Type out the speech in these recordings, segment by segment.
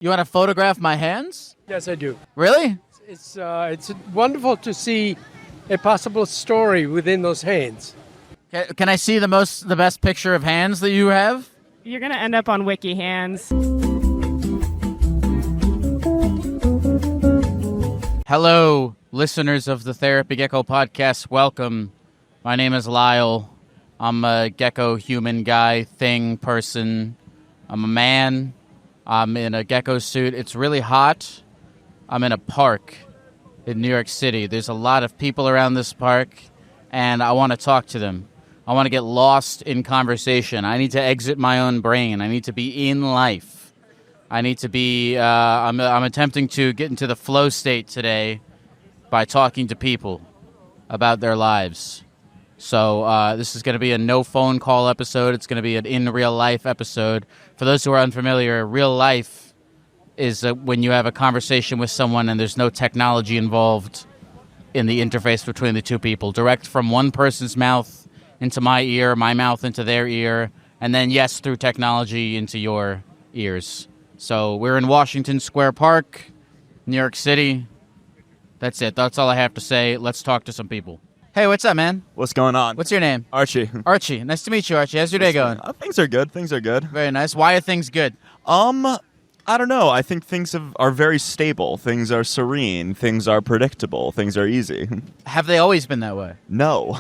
You want to photograph my hands? Yes, I do. Really? It's wonderful to see a possible story within those hands. Can I see the best picture of hands that you have? You're going to end up on Wiki Hands. Hello, listeners of the Therapy Gecko podcast. Welcome. My name is Lyle. I'm a gecko human guy, thing, person. I'm a man. I'm in a gecko suit. It's really hot. I'm in a park in New York City. There's a lot of people around this park, and I want to talk to them. I want to get lost in conversation. I need to exit my own brain. I need to be in life. I need to be, I'm attempting to get into the flow state today by talking to people about their lives. So this is going to be a no phone call episode. It's going to be an in real life episode. For those who are unfamiliar, real life is when you have a conversation with someone and there's no technology involved in the interface between the two people. Direct from one person's mouth into my ear, my mouth into their ear, and then, yes, through technology into your ears. So we're in Washington Square Park, New York City. That's it. That's all I have to say. Let's talk to some people. Hey, what's up, man? What's going on? What's your name? Archie. Archie. Nice to meet you, Archie. How's your day going? Things are good. Things are good. Very nice. Why are things good? I don't know. I think things are very stable. Things are serene. Things are predictable. Things are easy. Have they always been that way? No.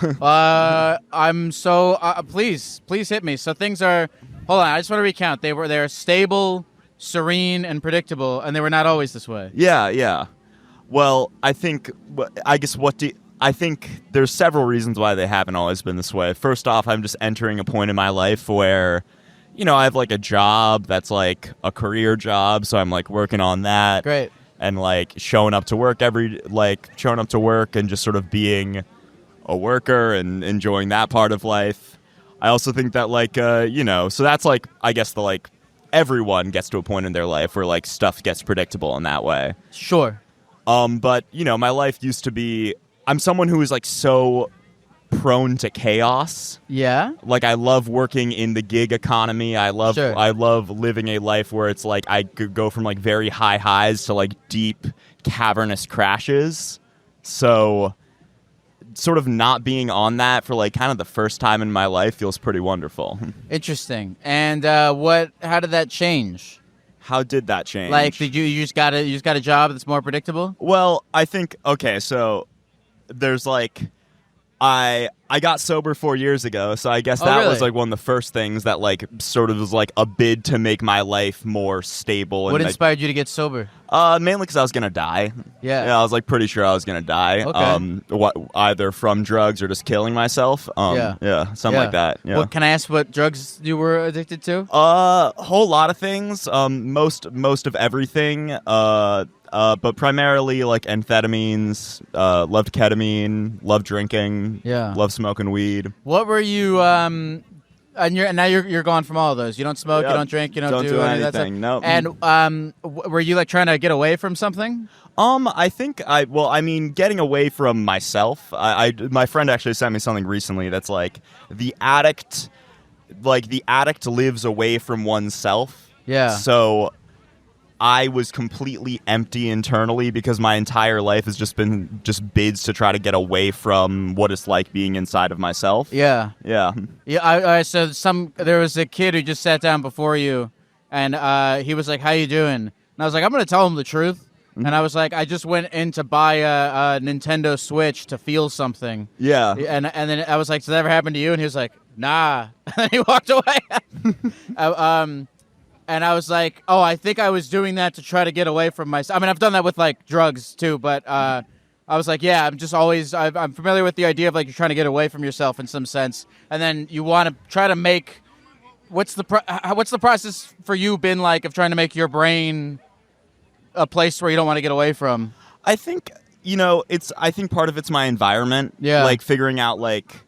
I'm so... please hit me. So things are... Hold on. I just want to recount. They're stable, serene, and predictable, and they were not always this way. Yeah. Well, I think there's several reasons why they haven't always been this way. First off, I'm just entering a point in my life where, I have like a job that's like a career job, so I'm like working on that. Great. And like showing up to work and just sort of being a worker and enjoying that part of life. I also think that so that's like, I guess everyone gets to a point in their life where like stuff gets predictable in that way. Sure. But my life used to be, I'm someone who is like so prone to chaos. Yeah. Like I love working in the gig economy. I love living a life where it's like I could go from like very high highs to like deep cavernous crashes. So sort of not being on that for like kind of the first time in my life feels pretty wonderful. Interesting. And how did that change? How did that change? Like, did you just got a job that's more predictable? Well, I think so there's like I got sober 4 years ago, so I guess that was like one of the first things that like sort of was like a bid to make my life more stable. What inspired you to get sober? Mainly because I was gonna die. Yeah, I was like pretty sure I was gonna die. Okay. Either from drugs or just killing myself. Something like that. Yeah. Well, can I ask what drugs you were addicted to? A whole lot of things. Most of everything. But primarily like amphetamines, loved ketamine, loved drinking, loved smoking weed. What were you, and now you're gone from all of those. You don't smoke, you don't drink, you don't do any of that stuff. No. And were you like trying to get away from something? I think getting away from myself. My friend actually sent me something recently that's like the addict lives away from oneself. Yeah. So I was completely empty internally because my entire life has just been bids to try to get away from what it's like being inside of myself. Yeah. Yeah. Yeah. So there was a kid who just sat down before you, and he was like, "How you doing?" And I was like, "I'm going to tell him the truth." Mm-hmm. And I was like, "I just went in to buy a Nintendo Switch to feel something." Yeah. And then I was like, "Does that ever happen to you?" And he was like, "Nah." And he walked away. And I was like, oh, I think I was doing that to try to get away from myself. I mean, I've done that with, like, drugs, too. But I was like, yeah, I'm just always – I'm familiar with the idea of, like, you're trying to get away from yourself in some sense. And then you want to try to make – what's the process for you been like of trying to make your brain a place where you don't want to get away from? I think, I think part of it's my environment. Yeah. Like, figuring out, like –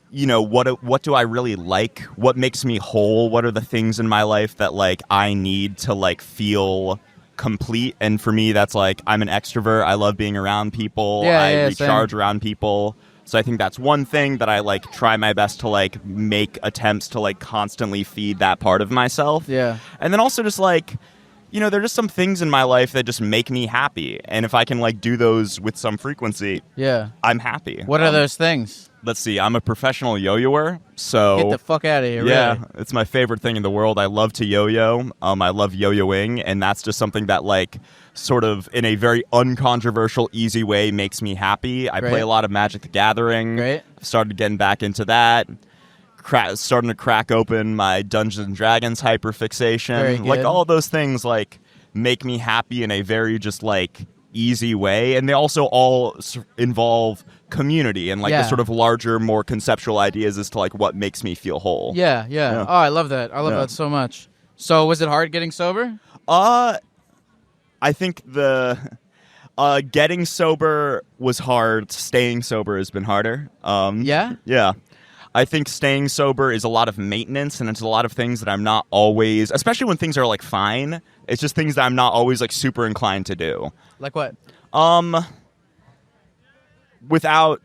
what do I really like? What makes me whole? What are the things in my life that like I need to like feel complete? And for me, that's like I'm an extrovert. I love being around people. I recharge around people. So I think that's one thing that I like try my best to like make attempts to like constantly feed that part of myself. Yeah. And then also just like there are just some things in my life that just make me happy. And if I can, like, do those with some frequency, I'm happy. What are those things? Let's see. I'm a professional yo-yoer, so... Get the fuck out of here, Yeah, really. it's my favorite thing in the world. I love to yo-yo. I love yo-yoing, and that's just something that, like, sort of in a very uncontroversial, easy way makes me happy. I play a lot of Magic the Gathering. Great. Started getting back into that. Starting to crack open my Dungeons and Dragons hyperfixation. Very good. Like, all of those things, like, make me happy in a very just, like, easy way. And they also all involve community and, like, the sort of larger, more conceptual ideas as to, like, what makes me feel whole. Yeah. Oh, I love that. I love that so much. So was it hard getting sober? I think the getting sober was hard. Staying sober has been harder. Yeah? Yeah. I think staying sober is a lot of maintenance, and it's a lot of things that I'm not always, especially when things are, like, fine, it's just things that I'm not always, like, super inclined to do. Like what? Without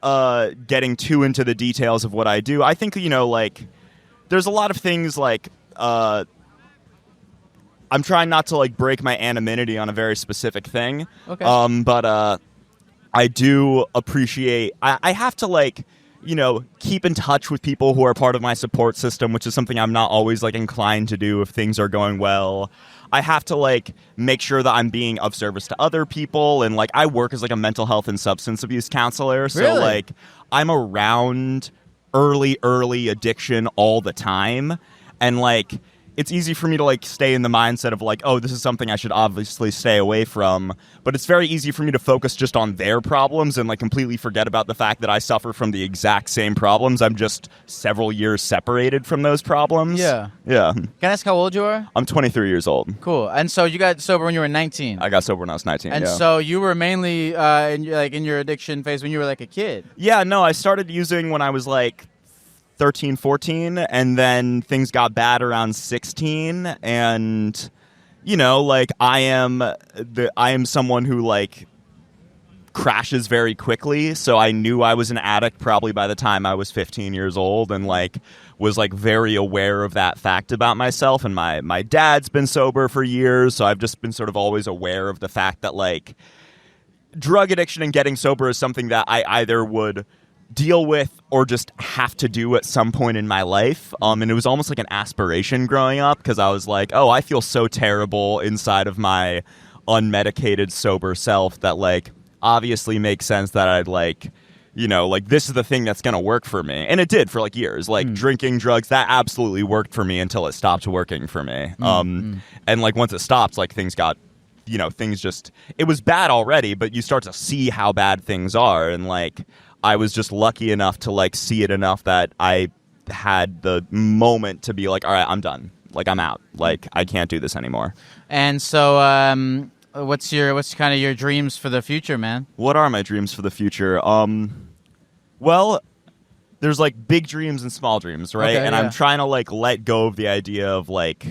getting too into the details of what I do, I think, like, there's a lot of things, like, I'm trying not to, like, break my anonymity on a very specific thing. Okay. But I do appreciate, I have to, like, keep in touch with people who are part of my support system, which is something I'm not always, like, inclined to do if things are going well. I have to, like, make sure that I'm being of service to other people. And, like, I work as, like, a mental health and substance abuse counselor. So, Really? like, I'm around early addiction all the time. And, like, it's easy for me to, like, stay in the mindset of, like, oh, this is something I should obviously stay away from. But it's very easy for me to focus just on their problems and, like, completely forget about the fact that I suffer from the exact same problems. I'm just several years separated from those problems. Yeah. Yeah. Can I ask how old you are? I'm 23 years old. Cool. And so you got sober when you were 19. I got sober when I was 19. And yeah. so you were mainly in your addiction phase when you were like a kid. Yeah, no, I started using when I was like 13, 14, and then things got bad around 16, and like I am someone who, like, crashes very quickly, so I knew I was an addict probably by the time I was 15 years old, and, like, was, like, very aware of that fact about myself. And my dad's been sober for years, so I've just been sort of always aware of the fact that, like, drug addiction and getting sober is something that I either would deal with or just have to do at some point in my life. And it was almost like an aspiration growing up, because I was like, oh, I feel so terrible inside of my unmedicated sober self that, like, obviously makes sense that I'd, like, like, this is the thing that's going to work for me. And it did for, like, years. Like, drinking drugs, that absolutely worked for me until it stopped working for me. And, like, once it stopped, like, things got, things just, it was bad already, but you start to see how bad things are. And, like, I was just lucky enough to, like, see it enough that I had the moment to be like, all right, I'm done. Like, I'm out. Like, I can't do this anymore. And so what's kind of your dreams for the future, man? What are my dreams for the future? Well, there's, like, big dreams and small dreams, right? Okay, and I'm trying to, like, let go of the idea of, like,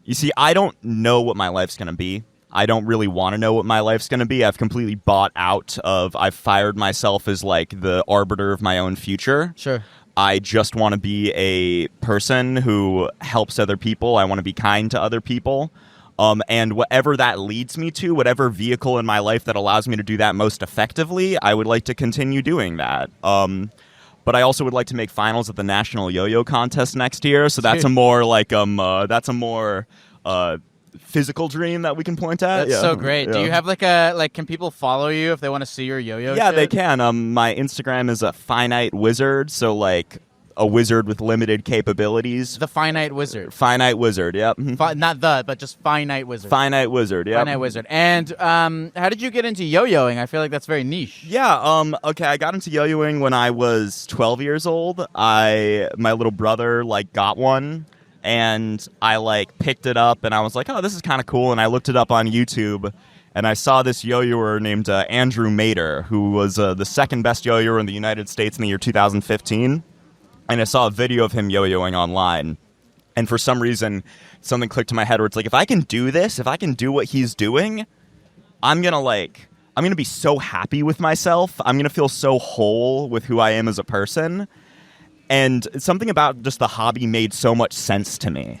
you see, I don't know what my life's going to be. I don't really want to know what my life's going to be. I've completely bought out of, I've fired myself as, like, the arbiter of my own future. Sure. I just want to be a person who helps other people. I want to be kind to other people. And whatever that leads me to, whatever vehicle in my life that allows me to do that most effectively, I would like to continue doing that. But I also would like to make finals at the National Yo-Yo Contest next year. So that's a more, like, physical dream that we can point at. That's so great. Do you have, like, can people follow you if they want to see your yo-yo Yeah, shit? they can. My Instagram is a finite wizard, so, like, a wizard with limited capabilities. The Finite Wizard. Finite wizard, yep. Not but just Finite Wizard. Finite wizard, yep. Finite Wizard. And how did you get into yo-yoing? I feel like that's very niche. Yeah, okay, I got into yo-yoing when I was 12 years old. My little brother, like, got one. And I, like, picked it up, and I was like, oh, this is kind of cool. And I looked it up on YouTube, and I saw this yo-yoer named Andrew Mader, who was the second best yo-yoer in the United States in the year 2015. And I saw a video of him yo-yoing online. And for some reason, something clicked to my head where it's like, if I can do this, if I can do what he's doing, I'm going to be so happy with myself. I'm going to feel so whole with who I am as a person. And something about just the hobby made so much sense to me.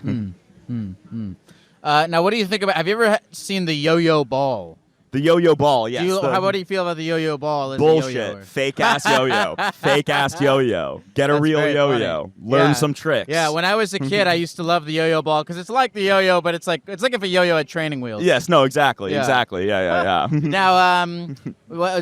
Now, what do you think about? Have you ever seen the yo-yo ball? The yo-yo ball, yes. What do you feel about the yo-yo ball? As Bullshit. A yo-yoer? Fake ass yo-yo. Fake ass yo-yo. Get a That's real very yo-yo. funny. Learn Yeah. some tricks. Yeah, when I was a kid, I used to love the yo-yo ball because it's like the yo-yo, but it's like if a yo-yo had training wheels. Yes, no, exactly. Yeah. Exactly. Yeah. Now, do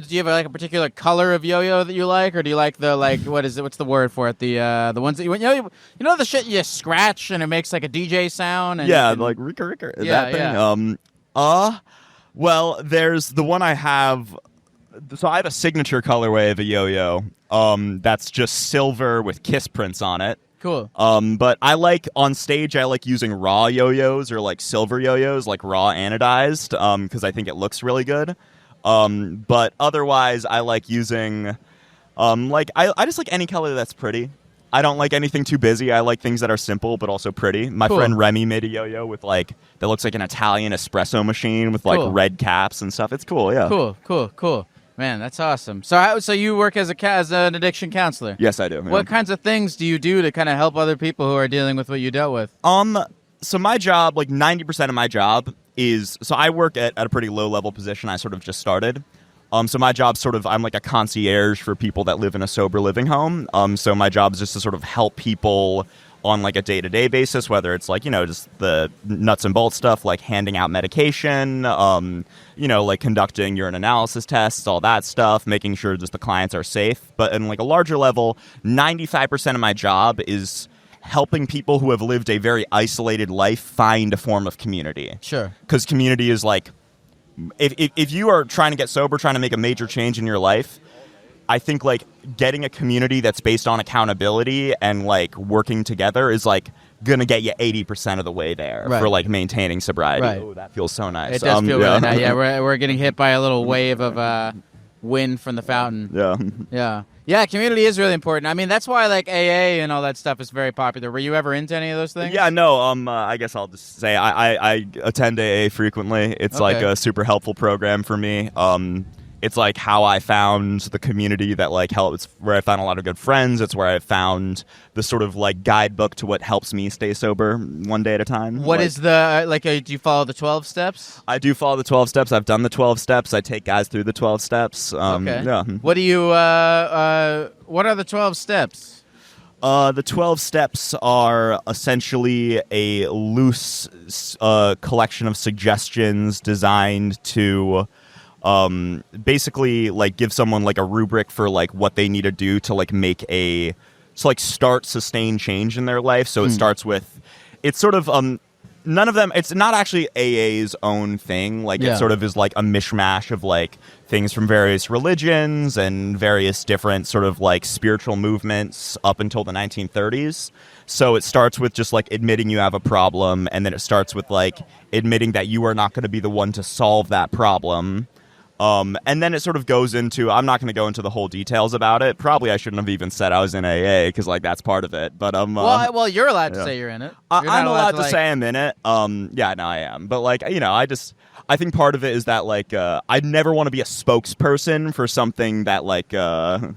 you have like a particular color of yo-yo that you like, or do you like the what is it? What's the word for it? The ones that you know the shit you scratch and it makes like a DJ sound. And, Yeah, and- like Rika. Yeah, that thing. Well, there's the one I have. So I have a signature colorway of a yo-yo. That's just silver with kiss prints on it. Cool. But I like on stage. I like using raw yo-yos or like silver yo-yos, like raw anodized, because I think it looks really good. But otherwise, I like using, I just like any color that's pretty. I don't like anything too busy. I like things that are simple but also pretty. My Cool. friend Remy made a yo-yo with that looks like an Italian espresso machine with Cool. red caps and stuff. It's cool, yeah. Cool. Man, that's awesome. So you work as an addiction counselor? Yes, I do. Yeah. What kinds of things do you do to kind of help other people who are dealing with what you dealt with? So my job, 90% of my job is, so I work at a pretty low level position. I sort of just started. So my job I'm like a concierge for people that live in a sober living home. So my job is just to sort of help people on like a day-to-day basis, whether it's just the nuts and bolts stuff like handing out medication, like conducting urine analysis tests, all that stuff, making sure just the clients are safe. But in like a larger level, 95% of my job is helping people who have lived a very isolated life find a form of community. Sure. Because community is like, if you are trying to get sober, trying to make a major change in your life, I think like getting a community that's based on accountability and like working together is like gonna get you 80% of the way there Right. for like maintaining sobriety. Right. Oh, that feels so nice. It does feel really nice. Yeah, we're getting hit by a little wave of wind from the fountain. Yeah. Yeah, community is really important. I mean, that's why like AA and all that stuff is very popular. Were you ever into any of those things? Yeah, no, I guess I'll just say I attend AA frequently. It's like Okay. a super helpful program for me. It's like how I found the community that like helps, where I found a lot of good friends. It's where I found the sort of like guidebook to what helps me stay sober one day at a time. What is the do you follow the 12 steps? I do follow the 12 steps. I've done the 12 steps. I take guys through the 12 steps. Okay. Yeah. What do you what are the 12 steps? The 12 steps are essentially a loose collection of suggestions designed to basically like give someone like a rubric for like what they need to do to like start sustained change in their life. So it starts with, it's sort of none of them, it's not actually AA's own thing. Like Yeah. it sort of is like a mishmash of like things from various religions and various different sort of like spiritual movements up until the 1930s. So it starts with just like admitting you have a problem, and then it starts with like admitting that you are not going to be the one to solve that problem. And then it sort of goes into, I'm not going to go into the whole details about it. Probably I shouldn't have even said I was in AA because like that's part of it. But Well, you're allowed to yeah. say you're in it. You're not I'm allowed to like- say I'm in it. Yeah, no, I am. But like, I think part of it is that like I'd never want to be a spokesperson for something that like Well,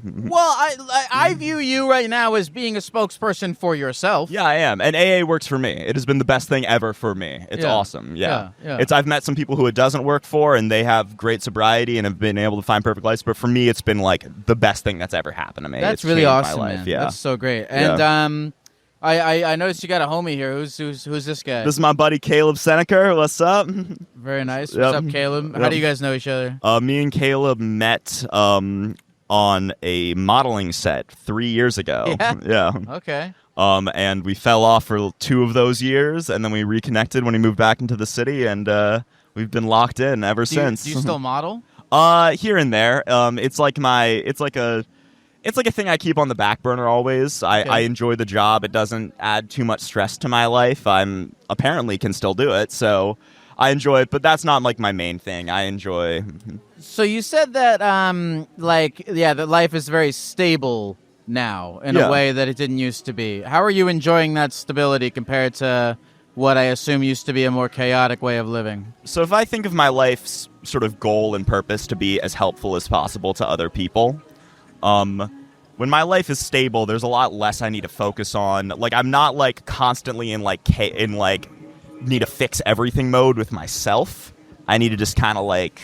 I view you right now as being a spokesperson for yourself. yeah, I am. And AA works for me. It has been the best thing ever for me. It's Yeah. awesome. Yeah. Yeah. I've met some people who it doesn't work for, and they have great sobriety and have been able to find perfect lives. But for me, it's been like the best thing that's ever happened to me. That's It's really changed awesome, my life. man. Yeah. That's so great. And I noticed you got a homie here. Who's this guy? This is my buddy Caleb Seneker. What's up? Very nice. Yep. What's up, Caleb? How Yep. do you guys know each other? Me and Caleb met on a modeling set 3 years ago. Yeah? Yeah. Okay. And we fell off for 2 of those years, and then we reconnected when he moved back into the city, and we've been locked in ever since. Do you still model? Here and there. It's like a thing I keep on the back burner always. I enjoy the job. It doesn't add too much stress to my life. I'm apparently can still do it, so I enjoy it, but that's not like my main thing. I enjoy. So you said that that life is very stable now in Yeah. a way that it didn't used to be. How are you enjoying that stability compared to what I assume used to be a more chaotic way of living? So if I think of my life's sort of goal and purpose to be as helpful as possible to other people, when my life is stable, there's a lot less I need to focus on. Like I'm not like constantly in need a fix everything mode with myself. I need to just kind of like,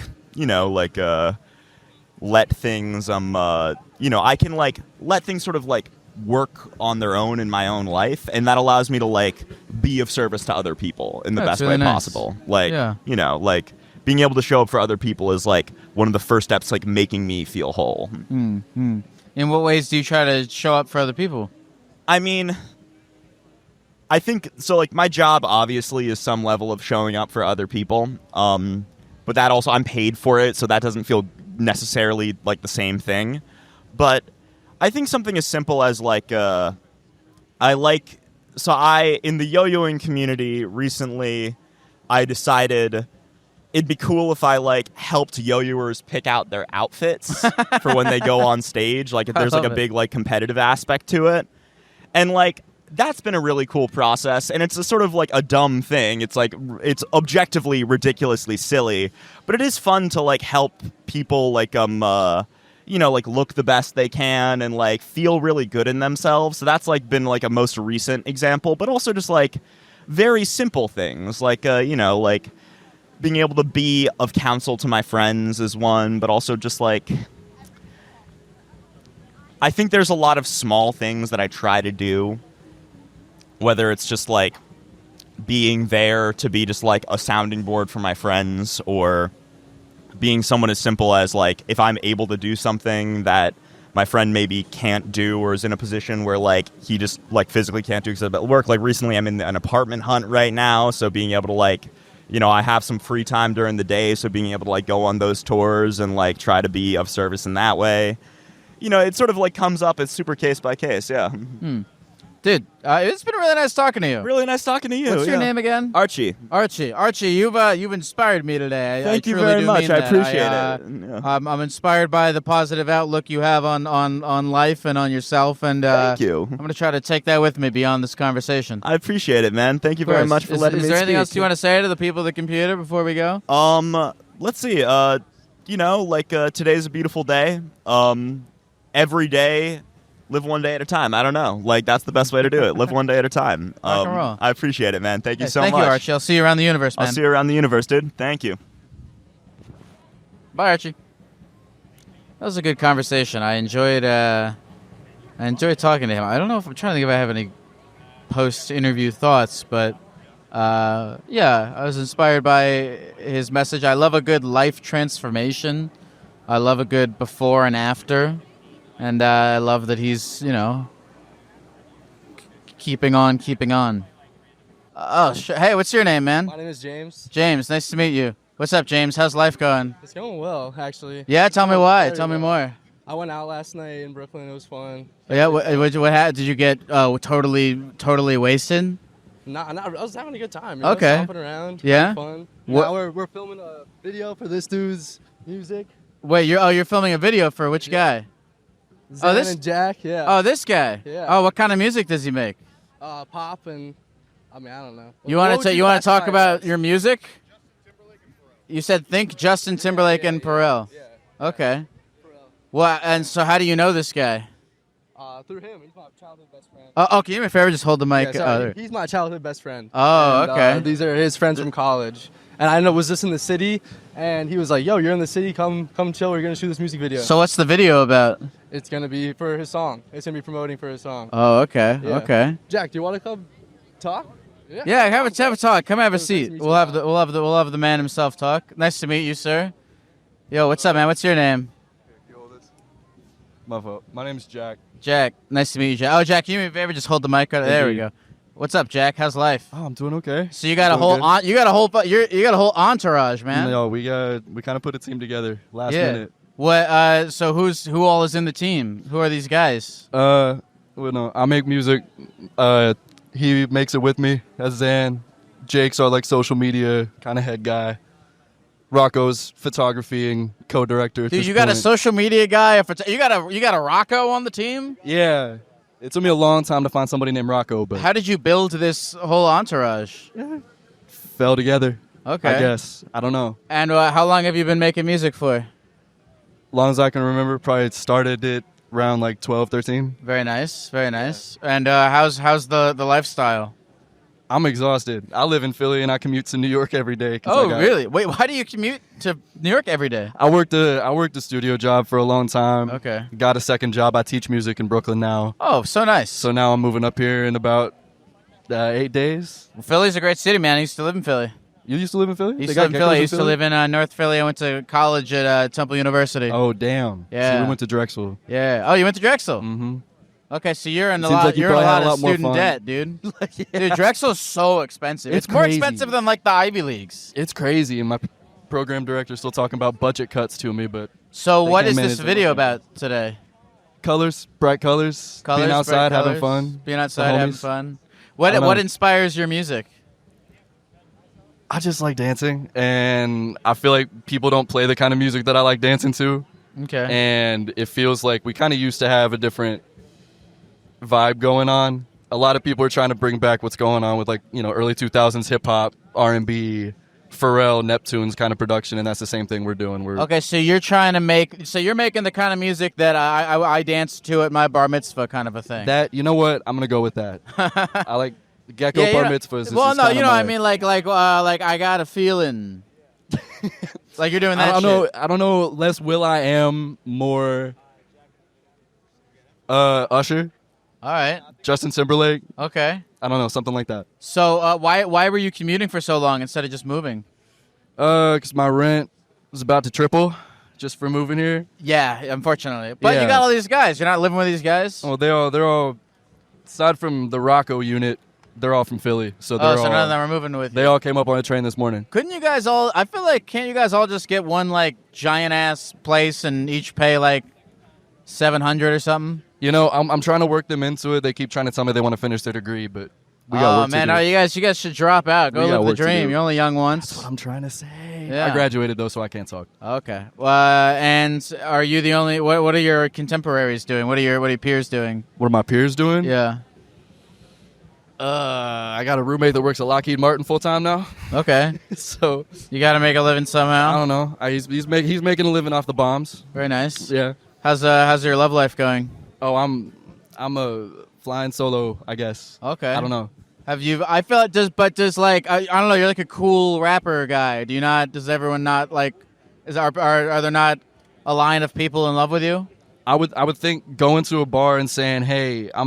let things, I can like let things sort of like work on their own in my own life, and that allows me to like be of service to other people in the best really way nice. possible. Like, like being able to show up for other people is like one of the first steps, like making me feel whole. In what ways do you try to show up for other people? I mean, I think so. Like my job obviously is some level of showing up for other people. But that also, I'm paid for it, so that doesn't feel necessarily like the same thing. But I think something as simple as like, in the yo-yoing community recently, I decided it'd be cool if I like helped yo-yoers pick out their outfits for when they go on stage. Like if there's like a big like competitive aspect to it. And like, that's been a really cool process, and it's a sort of like a dumb thing. It's like, it's objectively ridiculously silly, but it is fun to like help people like, like look the best they can and like feel really good in themselves. So that's like been like a most recent example, but also just like very simple things like, like being able to be of counsel to my friends is one, but also just like, I think there's a lot of small things that I try to do, whether it's just like being there to be just like a sounding board for my friends, or being someone as simple as like if I'm able to do something that my friend maybe can't do or is in a position where like he just like physically can't do because of work. Like recently I'm in an apartment hunt right now, so being able to like, I have some free time during the day, so being able to like go on those tours and like try to be of service in that way. It sort of like comes up as super case by case. Yeah. Dude, it's been really nice talking to you. Really nice talking to you. What's your name again? Archie. Archie, you've inspired me today. Thank you truly very do much. mean I that. appreciate it. Yeah. I'm inspired by the positive outlook you have on life and on yourself, and Thank you. I'm going to try to take that with me beyond this conversation. I appreciate it, man. Thank you very much for letting me speak. Is there anything else you want to say to the people at the computer before we go? Let's see. Today's a beautiful day. Every day, live one day at a time. I don't know. Like, that's the best way to do it. Live one day at a time. Rock and roll. I appreciate it, man. Thank you so much. Thank you, Archie. I'll see you around the universe, man. I'll see you around the universe, dude. Thank you. Bye, Archie. That was a good conversation. I enjoyed talking to him. I don't know if I'm trying to think if I have any post-interview thoughts, but I was inspired by his message. I love a good life transformation. I love a good before and after. And I love that he's, keeping on. Hey, what's your name, man? My name is James. James, nice to meet you. What's up, James? How's life going? It's going well, actually. Yeah, tell me why. Tell me more. I went out last night in Brooklyn. It was fun. Yeah, what happened? Did you get totally wasted? I was having a good time. Okay. Stomping around. Yeah? Having fun. What- Now we're filming a video for this dude's music. Wait, you're filming a video for which guy? Zen this- and Jack, yeah. Oh, this guy. Yeah. Oh, what kind of music does he make? Pop and, I don't know. You want to talk about your music? You said think Justin Timberlake and Pharrell. Yeah. Okay. Well, and so how do you know this guy? Through him. He's my childhood best friend. Oh, can you do me a favor? Just hold the mic. Yeah, sorry. He's my childhood best friend. Oh, And, okay. These are his friends from college. And I was just in the city, and he was like, yo, you're in the city, come chill, we're going to shoot this music video. So what's the video about? It's going to be for his song. It's going to be promoting for his song. Oh, okay. Yeah. Okay. Jack, do you want to come talk? Yeah, have a talk. Come have a Nice to seat. meet you. We'll have the man himself talk. Nice to meet you, sir. Yo, what's up, man? What's your name? My fault. My name's Jack. Jack. Nice to meet you, Jack. Oh, Jack, can you do me a favor? Just hold the mic right there. We go. What's up, Jack? How's life? Oh, I'm doing okay. So you got a Doing whole good. you got a whole entourage, man. Yo, we kind of put a team together last minute. What? So who all is in the team? Who are these guys? Well, no, I make music. He makes it with me. That's Zan. Jake's our like social media kind of head guy. Rocco's photography and co-director. at Dude, this you got a point. social media guy. You got a Rocco on the team. Yeah. It took me a long time to find somebody named Rocco, but How did you build this whole entourage? fell together. Okay. I guess. I don't know. And how long have you been making music for? Long as I can remember, probably started it around like 12, 13. Very nice, very nice. And how's the lifestyle? I'm exhausted. I live in Philly and I commute to New York every day. Really? Wait, why do you commute to New York every day? I worked a studio job for a long time. Okay. Got a second job. I teach music in Brooklyn now. Oh, so nice. So now I'm moving up here in about 8 days. Well, Philly's a great city, man. I used to live in Philly. You used to live in Philly? I used to live in North Philly. I went to college at Temple University. Oh, damn. Yeah. So we went to Drexel. Yeah. Oh, you went to Drexel? Mm-hmm. Okay, so you're in a Seems lot. like you You're in a probably had lot a lot of more student fun. debt, dude. Dude, Drexel's so expensive. It's more crazy. expensive than like the Ivy Leagues. It's crazy, and my program director's still talking about budget cuts to me, but So They what can't is manage this it. video about today? colors, bright colors, Colors, being outside, bright having colors, fun. Being the outside, having homies. fun. I don't What know. inspires your music? I just like dancing, and I feel like people don't play the kind of music that I like dancing to, Okay. and it feels like we kind of used to have a different vibe going on. A lot of people are trying to bring back what's going on with early 2000s hip hop, R&B, Pharrell, Neptune's kind of production, and that's the same thing we're doing. Okay, so you're trying to you're making the kind of music that I dance to at my bar mitzvah kind of a thing. That, you know what? I'm gonna go with that. I like Gecko Yeah, bar you know- mitzvahs. Well, is no, kinda you know what I my- mean, like I got a feeling. Like you're doing that. I don't know. shit. I don't know. Less Will I Am, more Usher, All right. Justin Timberlake. Okay. I don't know, something like that. So why were you commuting for so long instead of just moving? Because my rent was about to triple just for moving here. Yeah, unfortunately. But you Yeah. got all these guys. You're not living with these guys. Oh, they're all aside from the Rocco unit, they're all from Philly. So they're So all none of them are moving with they you. all came up on a train this morning. Couldn't you guys all? I feel like can't you guys all just get one like giant ass place and each pay like $700 or something? You know, I'm trying to work them into it. They keep trying to tell me they want to finish their degree, but we got Oh work man, to do. you guys should drop out. Go We got live the work to dream. do. You're only young once. That's what I'm trying to say. Yeah. I graduated though, so I can't talk. Okay. And are you the only? What are your contemporaries doing? What are your peers doing? What are my peers doing? Yeah. I got a roommate that works at Lockheed Martin full time now. Okay. So You got to make a living I somehow. don't know. He's making a living off the bombs. Very nice. Yeah. How's your love life going? Oh, I'm a flying solo, I guess. Okay. I don't know. Have you? I feel it does like I don't know. You're like a cool rapper guy. Do you not? Does everyone not like? Are there not a line of people in love with you? I would think going to a bar and saying, "Hey, I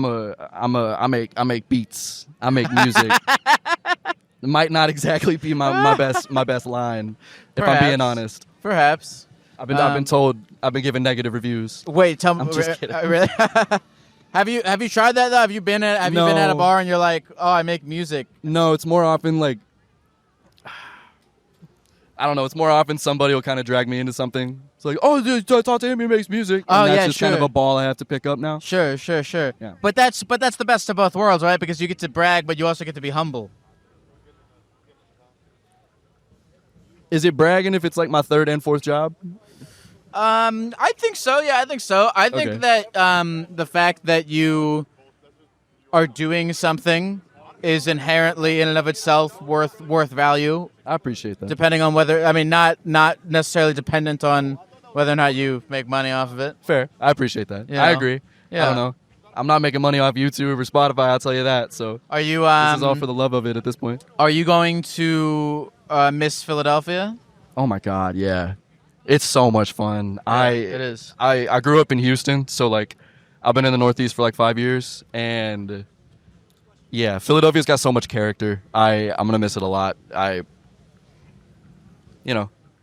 make beats. I make music." It might not exactly be my best line, if I'm being Perhaps. honest. Perhaps. I've been told I've been given negative reviews. Wait, tell me. I'm just kidding. Really? Have you tried that though? Have you been at a No. bar and you're like, oh, I make music? No, it's more often like I don't know. It's more often somebody will kind of drag me into something. It's like, oh, dude, talk to him. He makes music. Oh, and that's yeah, just kind of sure. a ball I have to pick up now. Sure. Yeah. But that's the best of both worlds, right? Because you get to brag, but you also get to be humble. Is it bragging if it's like my third and fourth job? I think so. Yeah, I think so. I think Okay. that the fact that you are doing something is inherently in and of itself worth value, I appreciate that. depending on whether not necessarily dependent on whether or not you make money off of it. Fair. I appreciate that. You I know? agree. Yeah. I don't know. I'm not making money off YouTube or Spotify. I'll tell you that. So Are you this is all for the love of it at this point. Are you going to Miss Philadelphia? Oh my God, yeah. It's so much fun. It is. I grew up in Houston, so like I've been in the Northeast for like 5 years, and yeah, Philadelphia's got so much character. I'm gonna miss it a lot.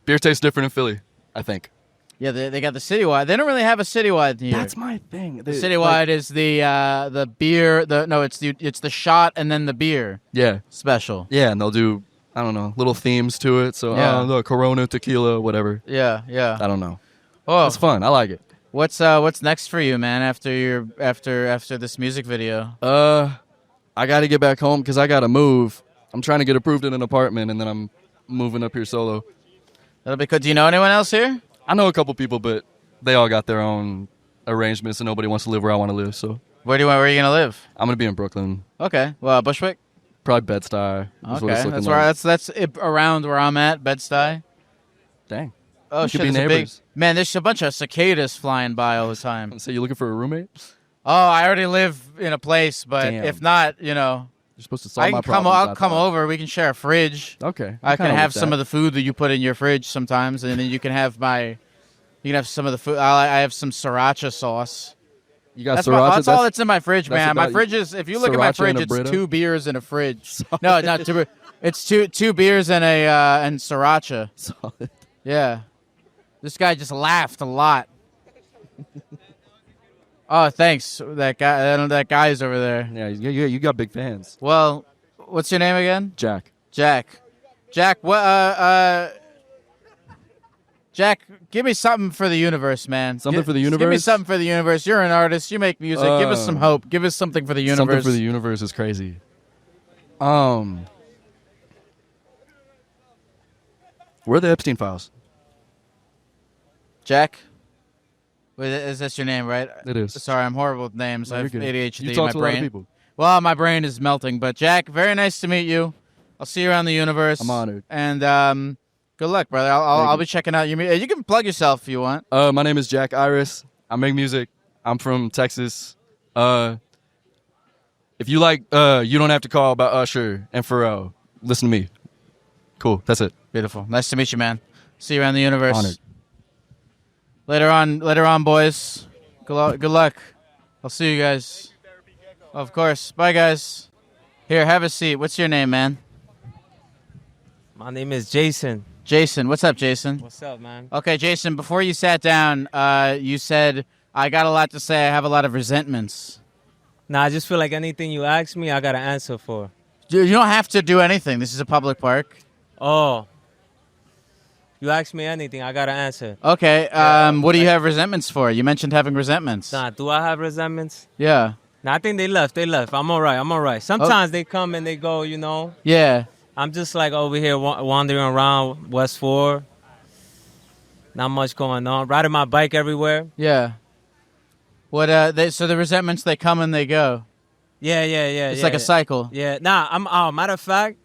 Beer tastes different in Philly, I think. Yeah, they got the citywide. They don't really have a citywide here. That's my thing. The citywide is the beer. It's the shot and then the beer Yeah, special. yeah, and they'll do I don't know little themes to it. So Yeah. the Corona, tequila, whatever. Yeah. I don't know. Oh, It's fun. I like it. what's next for you, man? After this music video. I got to get back home because I got to move. I'm trying to get approved in an apartment, and then I'm moving up here solo. That'll be good. Do you know anyone else here? I know a couple people, but they all got their own arrangements, and nobody wants to live where I want to live. So Where are you gonna live? I'm gonna be in Brooklyn, Okay. Well, Bushwick. probably Bed-Stuy. is what it's Okay, looking that's like. that's around where I'm at, Bed-Stuy. Dang. Oh We shit! could be There's a big neighbors. man. There's a bunch of cicadas flying by all the time. So you looking for a roommate? Oh, I already live in a place, but Damn. if not, You're supposed to solve I my can come. problems. I'll come over. We can share a fridge. Okay. I can kinda have with some that. of the food that you put in your fridge sometimes, and then you can have my. You can have some of the food. I have some siracha sauce. You got That's, sriracha. that's all that's in my fridge, that's man. My about- fridge is. If you look at my sriracha fridge, and a it's Brita? 2 beers in a fridge. No, not 2. It's two beers and a and sriracha. Solid. Yeah. This guy just laughed a lot. Oh, thanks. That guy. That guy's over there. Yeah, you got big fans. Well, what's your name again? Jack. Jack. Jack. What? Jack, give me something for the universe, man. Something for the Give me universe? something for the universe. You're an artist. You make music. Give us some hope. Give us something for the universe. Something for the universe is crazy. Where are the Epstein files? Jack. Wait, is this your name, right? It is. Sorry, I'm horrible with names. No, I have you're good. ADHD. You talk my to a brain. lot of people. Well, my brain is melting. But Jack, very nice to meet you. I'll see you around the universe. I'm honored. And good luck, brother. I'll be checking out your music. You can plug yourself if you want. My name is Jack Iris. I make music. I'm from Texas. If you like, you don't have to call about Usher and Pharrell. Listen to me. Cool. That's it. Beautiful. Nice to meet you, man. See you around the universe. Honored. Later on, boys. Good luck. I'll see you guys. Of course. Bye, guys. Here, have a seat. What's your name, man? My name is Jason. Jason. What's up, Jason? What's up, man? Okay, Jason, before you sat down, you said, I got a lot to say. I have a lot of resentments. Nah, I just feel like anything you ask me, I got an answer for. You don't have to do anything. This is a public park. Oh. You ask me anything, I got an answer. Okay, what do you have resentments for? You mentioned having resentments. Nah, do I have resentments? Yeah. Nah, I think they left. I'm all right. Sometimes they come and they go, you know. Yeah. I'm just like over here wandering around West 4. Not much going on. Riding my bike everywhere. Yeah. What? So the resentments, they come and they go. Yeah. It's like a cycle. Yeah. Nah, matter of fact,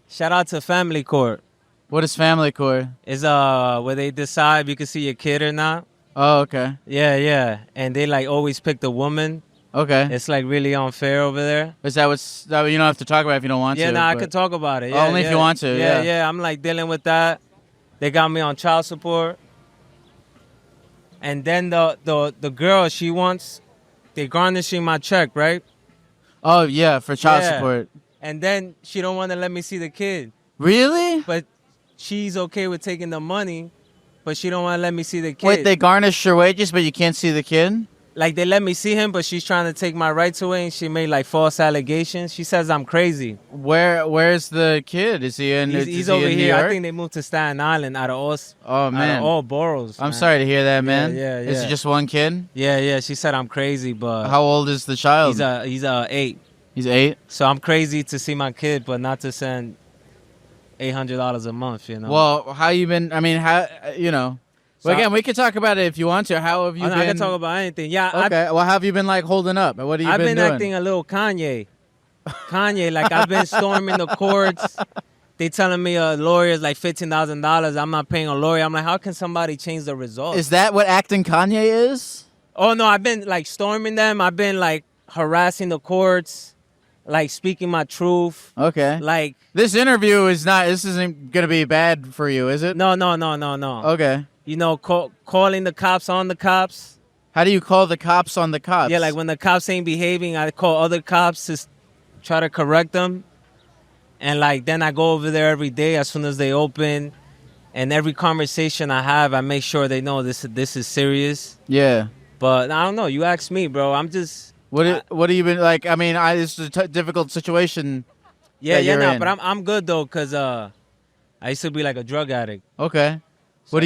shout out to Family Court. What is family court? It's where they decide if you can see your kid or not. Oh, okay. Yeah. And they like always pick the woman. Okay. It's like really unfair over there. Is that what's? You don't have to talk about it if you don't want to. Yeah, I but- could talk about it. Oh, only if you want to, yeah. Yeah. I'm like dealing with that. They got me on child support. And then the girl, they garnishing my check, right? Oh yeah, for child Yeah. support. And then she don't want to let me see the kid. Really? But she's okay with taking the money, but she don't want to let me see the kid. Wait, they garnish your wages, but you can't see the kid? Like, they let me see him, but she's trying to take my rights away, and she made, like, false allegations. She says I'm crazy. Where's the kid? Is he in? He's is he over in New here. I York? think they moved to Staten Island out of man. all boroughs. I'm man. sorry to hear that, man. Yeah. Is it just one kid? Yeah. She said I'm crazy, but How old is the child? he's 8. He's 8. So I'm crazy to see my kid, but not to send $800 a month. You know. Well, how you been? I mean, how So Well, again, we can talk about it if you want to. How have you been? I can talk about anything. Yeah. Okay. Well, how have you been like holding up? What have you I've been doing? acting a little Kanye. Like I've been storming the courts. They telling me a lawyer is like $15,000. I'm not paying a lawyer. I'm like, how can somebody change the results? Is that what acting Kanye is? Oh no, I've been like storming them. I've been like harassing the courts, like speaking my truth. Okay. Like This interview is not. This isn't gonna be bad for you, is it? no. Okay. You know, calling the cops on the cops. How do you call the cops on the cops? Yeah, like when the cops ain't behaving, I call other cops to try to correct them. And like then I go over there every day as soon as they open, and every conversation I have, I make sure they know this is serious. Yeah. But I don't know. You ask me, bro. I'm just What have you been like? I mean, this is a difficult situation. that you're in. but I'm good though, cause I used to be like a drug addict. Okay. Are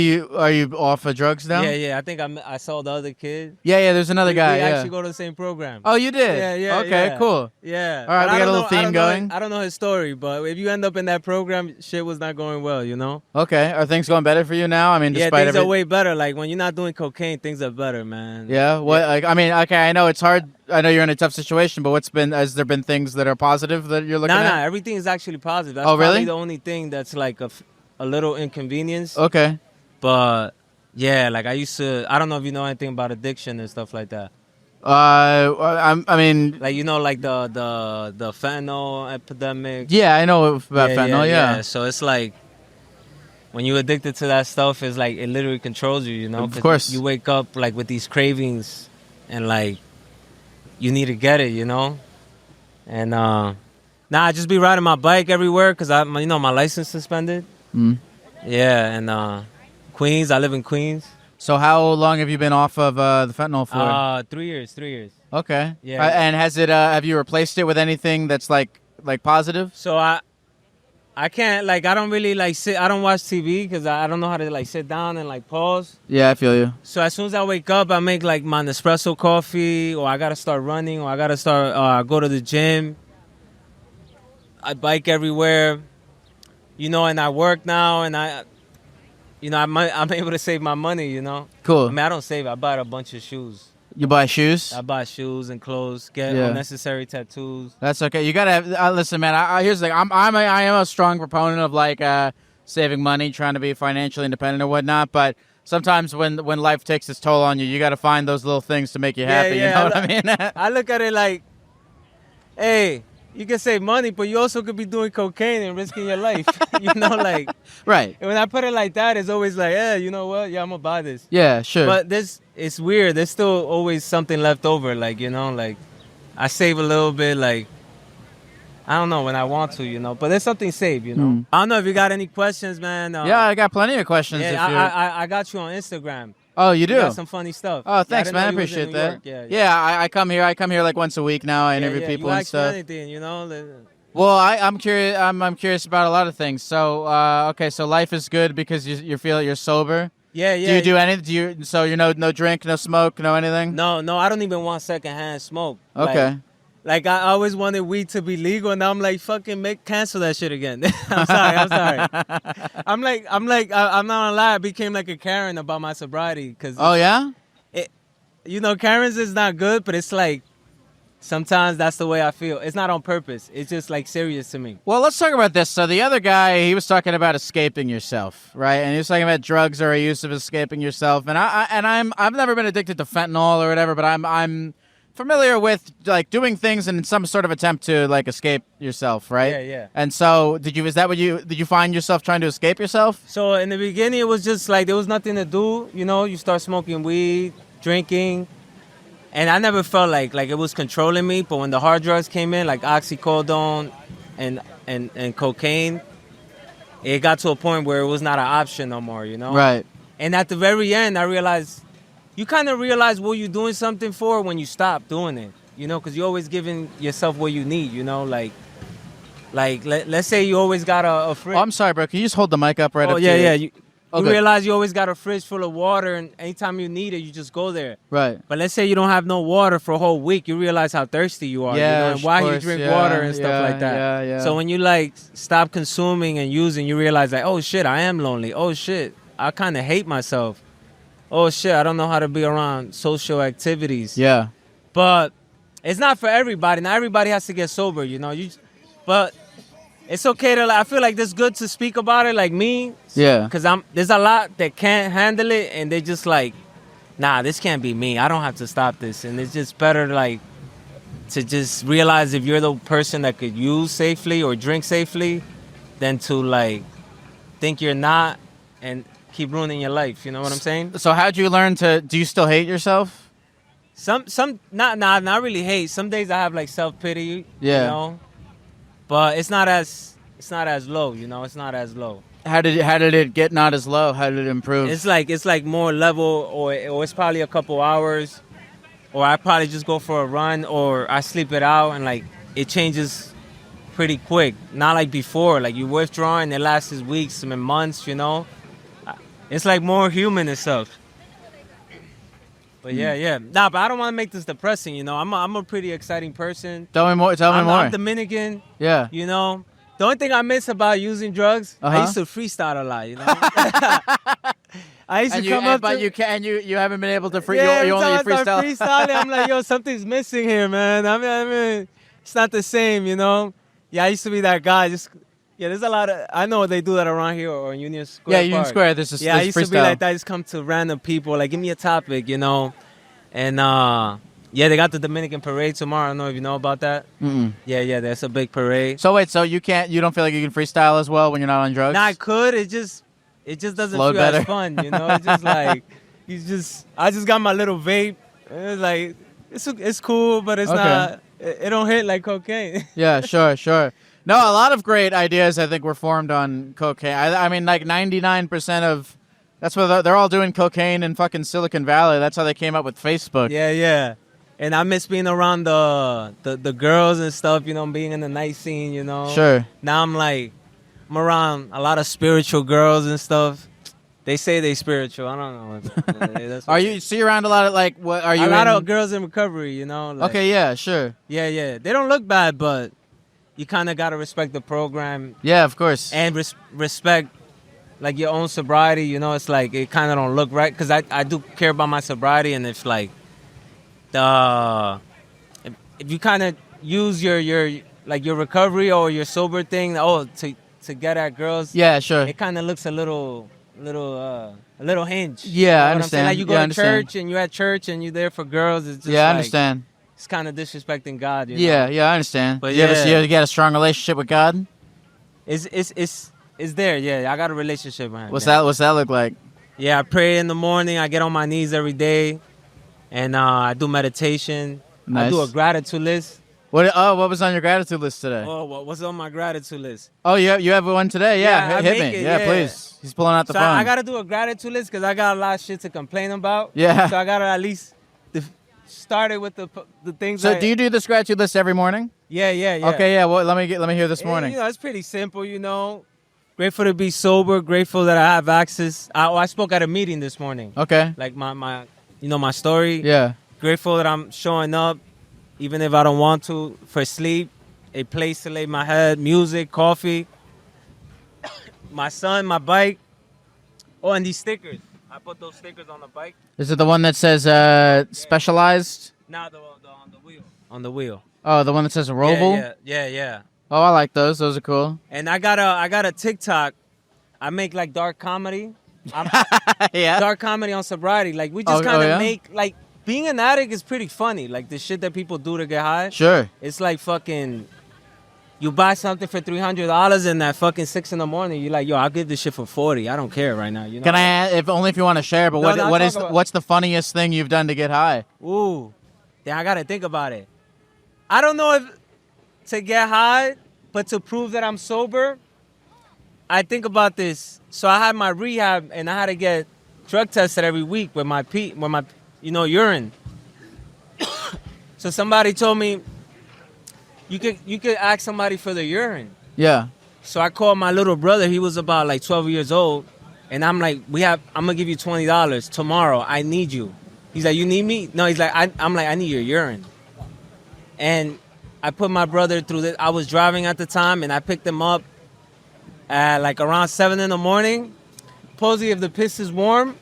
you off of drugs now? Yeah. I think I saw the other kid. Yeah. There's another guy. We Yeah. actually go to the same program. Oh, you did? Yeah. Okay. Yeah. Cool. Yeah. All right, But we I got a don't little know- I theme don't know- going. I don't know his story, but if you end up in that program, shit was not going well, you know? Okay. Are things going better for you now? I mean, Yeah, despite things everything. are way better. Like, when you're not doing cocaine, things are better, man. Yeah. What? Like, I mean, okay. I know it's hard. I know you're in a tough situation, but has there been things that are positive that you're looking Nah, at? everything is actually positive. That's Oh, really? probably the only thing that's like a little inconvenience. Okay. But, yeah, like I don't know if you know anything about addiction and stuff like that. I mean, Like like the fentanyl epidemic. yeah, I know about fentanyl. Yeah. So it's like when you're addicted to that stuff, it's like it literally controls you. Of 'Cause course. you wake up like with these cravings, and like you need to get it. And I just be riding my bike everywhere because my license suspended. Mm. Yeah, and Queens. I live in Queens. So how long have you been off of the fentanyl for? 3 years. 3 years. Okay. Yeah. And has it? Have you replaced it with anything that's like positive? So I can't I don't really sit. I don't watch TV because I don't know how to sit down and pause. Yeah, I feel you. So as soon as I wake up, I make my Nespresso coffee, or I gotta start running, or I gotta start go to the gym. I bike everywhere, and I work now, and I'm able to save my money, Cool. I mean, I don't save. I buy a bunch of shoes. You buy shoes? I buy shoes and clothes, get Yeah. unnecessary tattoos. That's okay. You gotta listen, man. Here's the thing. I am a strong proponent of saving money, trying to be financially independent or whatnot. But sometimes when life takes its toll on you, you gotta find those little things to make you happy. Yeah, You know what I mean? I look at it like, hey, you can save money, but you also could be doing cocaine and risking your life. Right. And when I put it like that, it's always like, yeah, you know what? Yeah, I'm gonna buy this. Yeah, sure. But it's weird. There's still always something left over. I save a little bit, I don't know when I want to, but there's something saved, Mm. I don't know if you got any questions, man. Yeah, I got plenty of questions. Yeah, I got you on Instagram. Oh, you do? You got some funny stuff. Oh, thanks, didn't man. I know you was in appreciate New that. York. Yeah, I come here. I come here once a week now. I interview people you and ask me stuff. anything, Well, I'm curious. I'm curious about a lot of things. So, okay, so life is good because you feel you're sober. Yeah. Do you do anything? So you no drink, no smoke, no anything. No, I don't even want secondhand smoke. Okay. I always wanted weed to be legal, and now I'm like, fucking cancel that shit again. I'm sorry. I'm not gonna lie. I became like a Karen about my sobriety because. Oh yeah. Karen's is not good, but it's like sometimes that's the way I feel. It's not on purpose. It's just serious to me. Well, let's talk about this. So the other guy, he was talking about escaping yourself, right? And he was talking about drugs or a use of escaping yourself. And I've never been addicted to fentanyl or whatever, but I'm familiar with doing things in some sort of attempt to escape yourself, right? Yeah. And so did you find yourself trying to escape yourself? So in the beginning, it was just there was nothing to do. You start smoking weed, drinking, and I never felt like it was controlling me. But when the hard drugs came in, like oxycodone and cocaine, it got to a point where it was not an option no more. Right. And at the very end, I realized. You kind of realize what you're doing something for when you stop doing it, because you're always giving yourself what you need, let's say you always got a fridge. Oh, I'm sorry, bro. Can you just hold the mic up right up to yeah. you? You realize you always got a fridge full of water, and anytime you need it, you just go there. Right. But let's say you don't have no water for a whole week, you realize how thirsty you are, Yeah, and why of you course, drink yeah, water and stuff like that. Yeah. So when you stop consuming and using, you realize oh shit, I am lonely. Oh shit, I kind of hate myself. Oh shit, I don't know how to be around social activities. Yeah. But it's not for everybody. Not everybody has to get sober, but it's okay to I feel like it's good to speak about it, like me. Yeah. Because there's a lot that can't handle it, and they just nah, this can't be me. I don't have to stop this. And it's just better to just realize if you're the person that could use safely or drink safely than to think you're not and keep ruining your life. You know what I'm saying? So how'd you learn do you still hate yourself? Not really hate. Some days I have self-pity, Yeah. But it's not as low, it's not as low. How did it get not as low? How did it improve? It's more level, or it's probably a couple hours, or I probably just go for a run, or I sleep it out, and it changes pretty quick. Not like before, you withdraw and it lasts weeks and months, It's more human and stuff. But yeah. Nah, but I don't want to make this depressing, I'm a pretty exciting person. Tell me more. I'm Dominican. Yeah. The only thing I miss about using drugs, I used to freestyle a lot, I used to come up but to... you haven't been able to Yeah, you every only time I start freestyle. freestyling, I'm like, yo, something's missing here, man. I mean, it's not the same, Yeah, I used to be that guy. There's a lot of... I know they do that around here or in Union Square. Yeah, Union Square. This is I used to be freestyle. like that. I just come to random people, give me a topic, And Yeah, they got the Dominican parade tomorrow. I don't know if you know about that. Mm-mm. Yeah, that's a big parade. So wait, so you don't feel like you can freestyle as well when you're not on drugs? Nah, I could. It just doesn't Flowed feel better. as fun, you know. It's just like I just got my little vape. It's like it's cool, but it's Okay. not. It don't hit like cocaine. Yeah, sure. No, a lot of great ideas I think were formed on cocaine. I mean, like 99% of that's what they're all doing cocaine in fucking Silicon Valley. That's how they came up with Facebook. Yeah. And I miss being around the girls and stuff, you know, being in the night scene, you know. Sure. Now I'm around a lot of spiritual girls and stuff. They say they spiritual. I don't know. That's Are you see around a lot of like what are you? a lot in- of girls in recovery, you know. Like, Okay, yeah, sure. Yeah. They don't look bad, but you kind of got to respect the program Yeah, of course. and respect like your own sobriety, you know. It's like it kind of don't look right because I do care about my sobriety, and it's like if you kind of use your recovery or your sober thing to get at girls, Yeah, sure. it kind of looks a little hinged. Yeah, You know I what I'm understand. saying? Like you go Yeah, I to understand. church and you're at church and you're there for girls. It's just Yeah, I like, understand. It's kind of disrespecting God. You Yeah, know? yeah, I understand. But you yeah. you got a strong relationship with God? It's there. Yeah, I got a relationship with him. What's yeah. that look like? Yeah, I pray in the morning. I get on my knees every day, and I do meditation. Nice. I do a gratitude list. What was on your gratitude list today? Oh, what's on my gratitude list? Oh, you have one today? Yeah, Yeah, I hit make me. it, Yeah, yeah. please. He's pulling out the So phone. I got to do a gratitude list because I got a lot of shit to complain about. Yeah. So I got to at least start it with the things. So do you do this gratitude list every morning? Yeah. Okay, yeah. Well, let me hear this morning. You know, it's pretty simple. You know, grateful to be sober. Grateful that I have access. I spoke at a meeting this morning. Okay. Like my my story. Yeah. Grateful that I'm showing up, even if I don't want to, for sleep, a place to lay my head, music, coffee, my son, my bike. Oh, and these stickers. I put those stickers on the bike. Is it the one that says specialized? Now the on the wheel. On the wheel. Oh, the one that says Roval? Yeah. Oh, I like those. Those are cool. And I got a TikTok. I make like dark comedy. Yeah. Dark comedy on sobriety. Like we just Oh, kind of yeah? make like being an addict is pretty funny. Like the shit that people do to get high. Sure. It's like fucking. You buy something for $300 and at fucking 6 in the morning, you're like, yo, I'll give this shit for 40. I don't care right now. You know? Can I ask, if only if you want to share, but No, what's the funniest thing you've done to get high? Ooh, then I gotta think about it. I don't know if to get high, but to prove that I'm sober, I think about this. So I had my rehab and I had to get drug tested every week with my urine. So somebody told me you could ask somebody for the urine. Yeah. So I called my little brother. He was about like 12 years old. And I'm like, I'm going to give you $20 tomorrow. I need you. He's like, you need me? No, he's like, I'm like, I need your urine. And I put my brother through this. I was driving at the time and I picked him up at like around 7 in the morning. Supposedly if the piss is warm,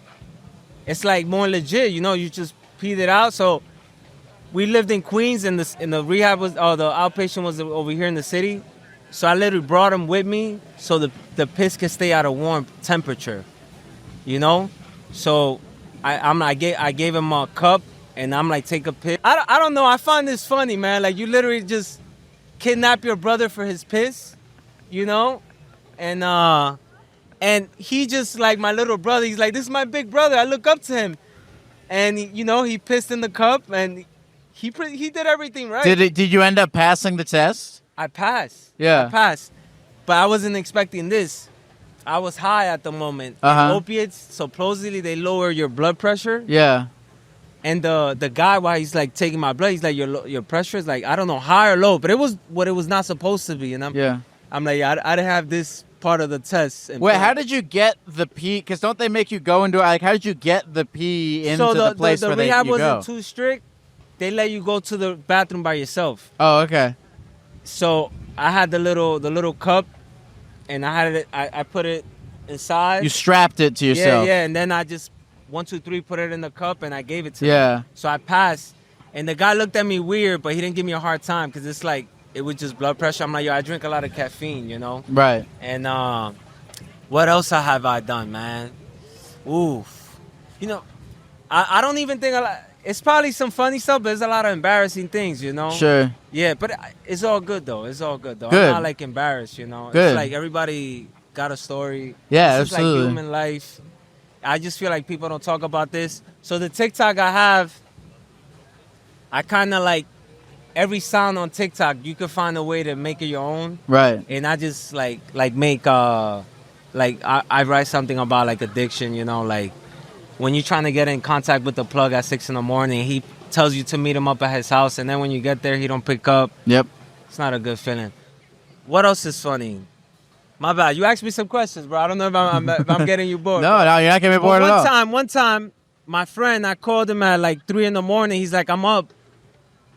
it's like more legit. You know, you just peed it out. So we lived in Queens and the rehab the outpatient was over here in the city. So I literally brought him with me so the piss could stay at a warm temperature, you know? So I gave him a cup and I'm like, take a piss. I don't know. I find this funny, man. Like you literally just kidnap your brother for his piss, you know? And he just like my little brother. He's like, this is my big brother. I look up to him. And, you know, he pissed in the cup and he did everything right. Did you end up passing the test? I passed. Yeah. I passed. But I wasn't expecting this. I was high at the moment. Uh-huh. Opiates, supposedly they lower your blood pressure. Yeah. And the guy, while he's like taking my blood, he's like, your pressure is like, I don't know, high or low. But it was what it was not supposed to be. And I'm like, I didn't have this part of the test. Wait, how did you get the pee? Because don't they make you go into, like, how did you get the pee into the place where the rehab you go? wasn't too strict. They let you go to the bathroom by yourself. Oh, okay. So I had the little cup, and I put it inside. You strapped it to yourself. Yeah, and then I just 1, 2, 3 put it in the cup, and I gave it to him. Yeah. So I passed, and the guy looked at me weird, but he didn't give me a hard time because it's like it was just blood pressure. I'm like, yo, I drink a lot of caffeine, you know. Right. And what else have I done, man? Oof. You know, I don't even think it's probably some funny stuff, but there's a lot of embarrassing things, you know. Sure. Yeah, but it's all good though. It's all good though. Good. I'm not like embarrassed, you know. Good. It's like everybody got a story. Yeah, This is absolutely. like human life. I just feel like people don't talk about this. So the TikTok I have, I kind of like every sound on TikTok. You can find a way to make it your own, Right. and I just like make like I write something about like addiction, you know, like when you're trying to get in contact with the plug at 6 a.m, he tells you to meet him up at his house, and then when you get there, he don't pick up. Yep. It's not a good feeling. What else is funny? My bad. You asked me some questions, bro. I don't know if I'm getting you bored. No, you're not getting me bored at all. One time, my friend, I called him at like 3 a.m. He's like, I'm up.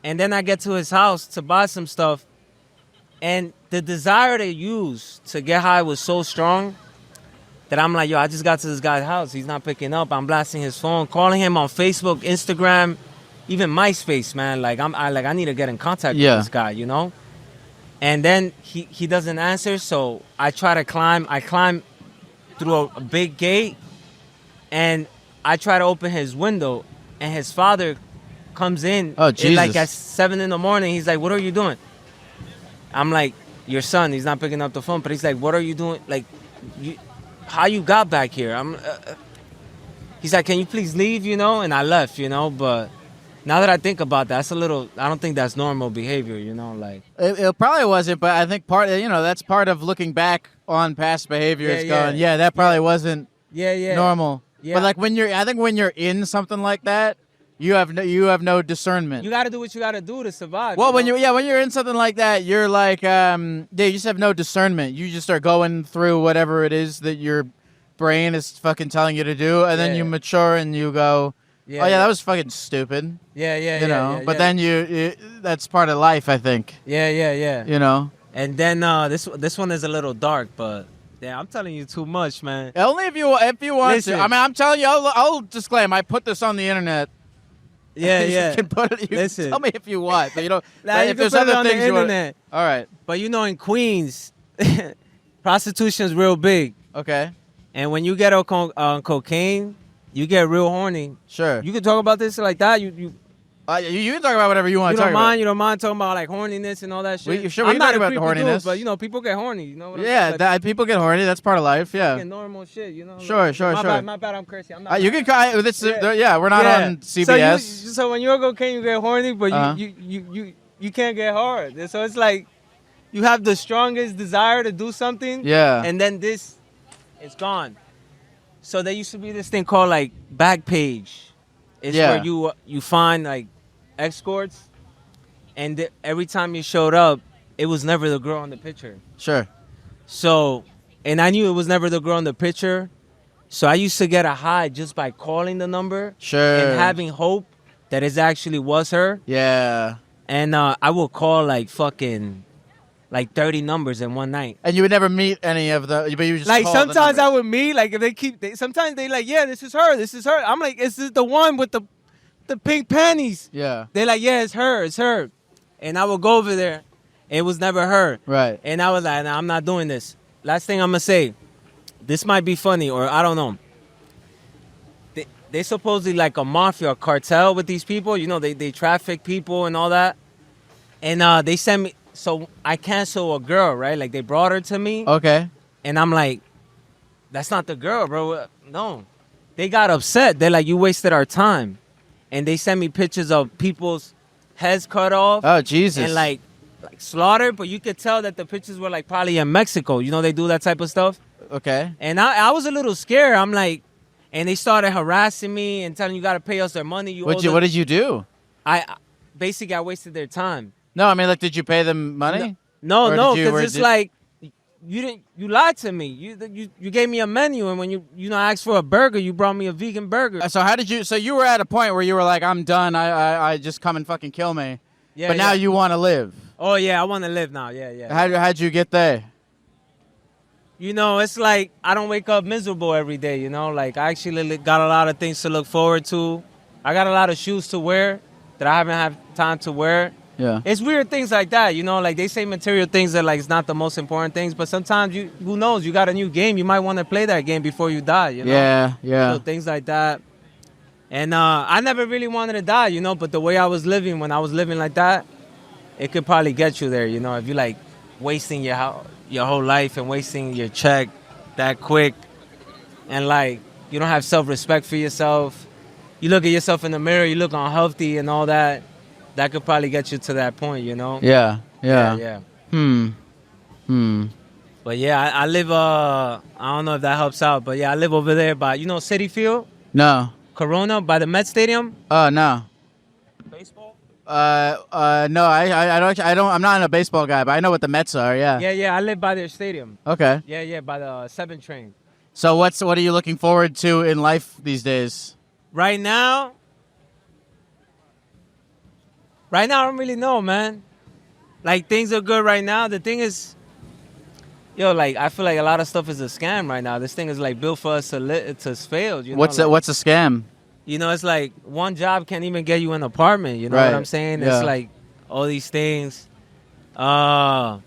And then I get to his house to buy some stuff. And the desire to use to get high was so strong that I'm like, yo, I just got to this guy's house. He's not picking up. I'm blasting his phone, calling him on Facebook, Instagram, even MySpace, man. Like, I need to get in contact with this guy, you know? And then he doesn't answer, so I try to climb. I climb through a big gate, and I try to open his window, and his father comes in. Oh, Jesus. Like at 7 a.m. He's like, what are you doing? I'm like, your son. He's not picking up the phone, but he's like, what are you doing? Like, how you got back here? He's like, can you please leave, you know? And I left, you know, but... Now that I think about that, I don't think that's normal behavior, you know, like. It probably wasn't, but I think that's part of looking back on past behaviors going, that probably wasn't normal. Yeah. But like when you're in something like that, you have no discernment. You got to do what you got to do to survive. Well, when know? you're in something like that, you're like, you just have no discernment. You just start going through whatever it is that your brain is fucking telling you to do, and then you mature and you go, that was fucking stupid. You know, but then you that's part of life, I think. Yeah. You know. And then this one is a little dark, but yeah, I'm telling you too much, man. Only if you want Listen. to. I mean, I'm telling you, I'll disclaim. I put this on the internet. Yeah. You can put it. You Listen. can tell me if you want, but you know, Nah, if you there's can put it other on the things you want. internet. All right. But you know, in Queens, prostitution's real big. Okay. And when you get on cocaine, you get real horny. Sure. You can talk about this like that. You can talk about whatever you want to talk about. You don't mind talking about like horniness and all that shit. We I'm can not talk a about creepy horniness. dude, but you know, people get horny. You know what I'm Yeah, saying? people get horny. That's part of life. Yeah. Like, normal shit. You know. Sure. My bad. I'm cursing. I'm not. You can. We're not on CBS. So when you're cocaine, you get horny, but you can't get hard. And so it's like you have the strongest desire to do something. Yeah. And then it's gone. So there used to be this thing called like Backpage. It's where you find like escorts, and every time you showed up, it was never the girl in the picture. Sure. So, and I knew it was never the girl in the picture, so I used to get a high just by calling the number. Sure. And having hope that it actually was her. Yeah. And I would call like fucking like 30 numbers in one night. And you would never meet any of the, but you just like call sometimes the I numbers. would meet like if sometimes they like, yeah, this is her. I'm like, is this the one with the pink panties? Yeah. They're like, yeah, it's her. And I would go over there. It was never her. Right. And I was like, nah, I'm not doing this. Last thing I'm gonna say, this might be funny or I don't know. They supposedly like a mafia cartel with these people. You know, they traffic people and all that. And they sent me. So I cancel a girl, right? Like they brought her to me. Okay. And I'm like, that's not the girl, bro. No. They got upset. They're like, you wasted our time. And they sent me pictures of people's heads cut off. Oh, Jesus. And like slaughtered. But you could tell that the pictures were like probably in Mexico. You know, they do that type of stuff. Okay. And I was a little scared. I'm like, and they started harassing me and telling you got to pay us their money. What did you do? I wasted their time. No, I mean, like, did you pay them money? No, because it's like you lied to me. You gave me a menu, and when you asked for a burger, you brought me a vegan burger. So how did you? So you were at a point where you were like, I'm done. I just come and fucking kill me. Yeah. But now you want to live. Oh yeah, I want to live now. Yeah. How'd you get there? You know, it's like I don't wake up miserable every day. You know, like I actually got a lot of things to look forward to. I got a lot of shoes to wear that I haven't had time to wear. Yeah. It's weird things like that, you know, like they say material things that like it's not the most important things, but sometimes who knows, you got a new game, you might want to play that game before you die, you know? Yeah. So things like that. And I never really wanted to die, you know, but the way I was living, when I was living like that, it could probably get you there, you know, if you like wasting your whole life and wasting your check that quick, and like you don't have self-respect for yourself. You look at yourself in the mirror, you look unhealthy and all that. That could probably get you to that point, you know. Yeah. Yeah. Hmm. But yeah, I live. I don't know if that helps out, but yeah, I live over there by Citi Field, No. Corona, by the Met Stadium. Oh no. Baseball. No. I don't. I'm not a baseball guy, but I know what the Mets are. Yeah. Yeah. I live by their stadium. Okay. Yeah, by the 7 train. So what are you looking forward to in life these days? Right now, I don't really know, man. Like, things are good right now. The thing is, like, I feel like a lot of stuff is a scam right now. This thing is, like, built for us to fail. You know? What's like, a scam? You know, it's like one job can't even get you an apartment. You know Right. what I'm saying? Yeah. It's like all these things. Yeah,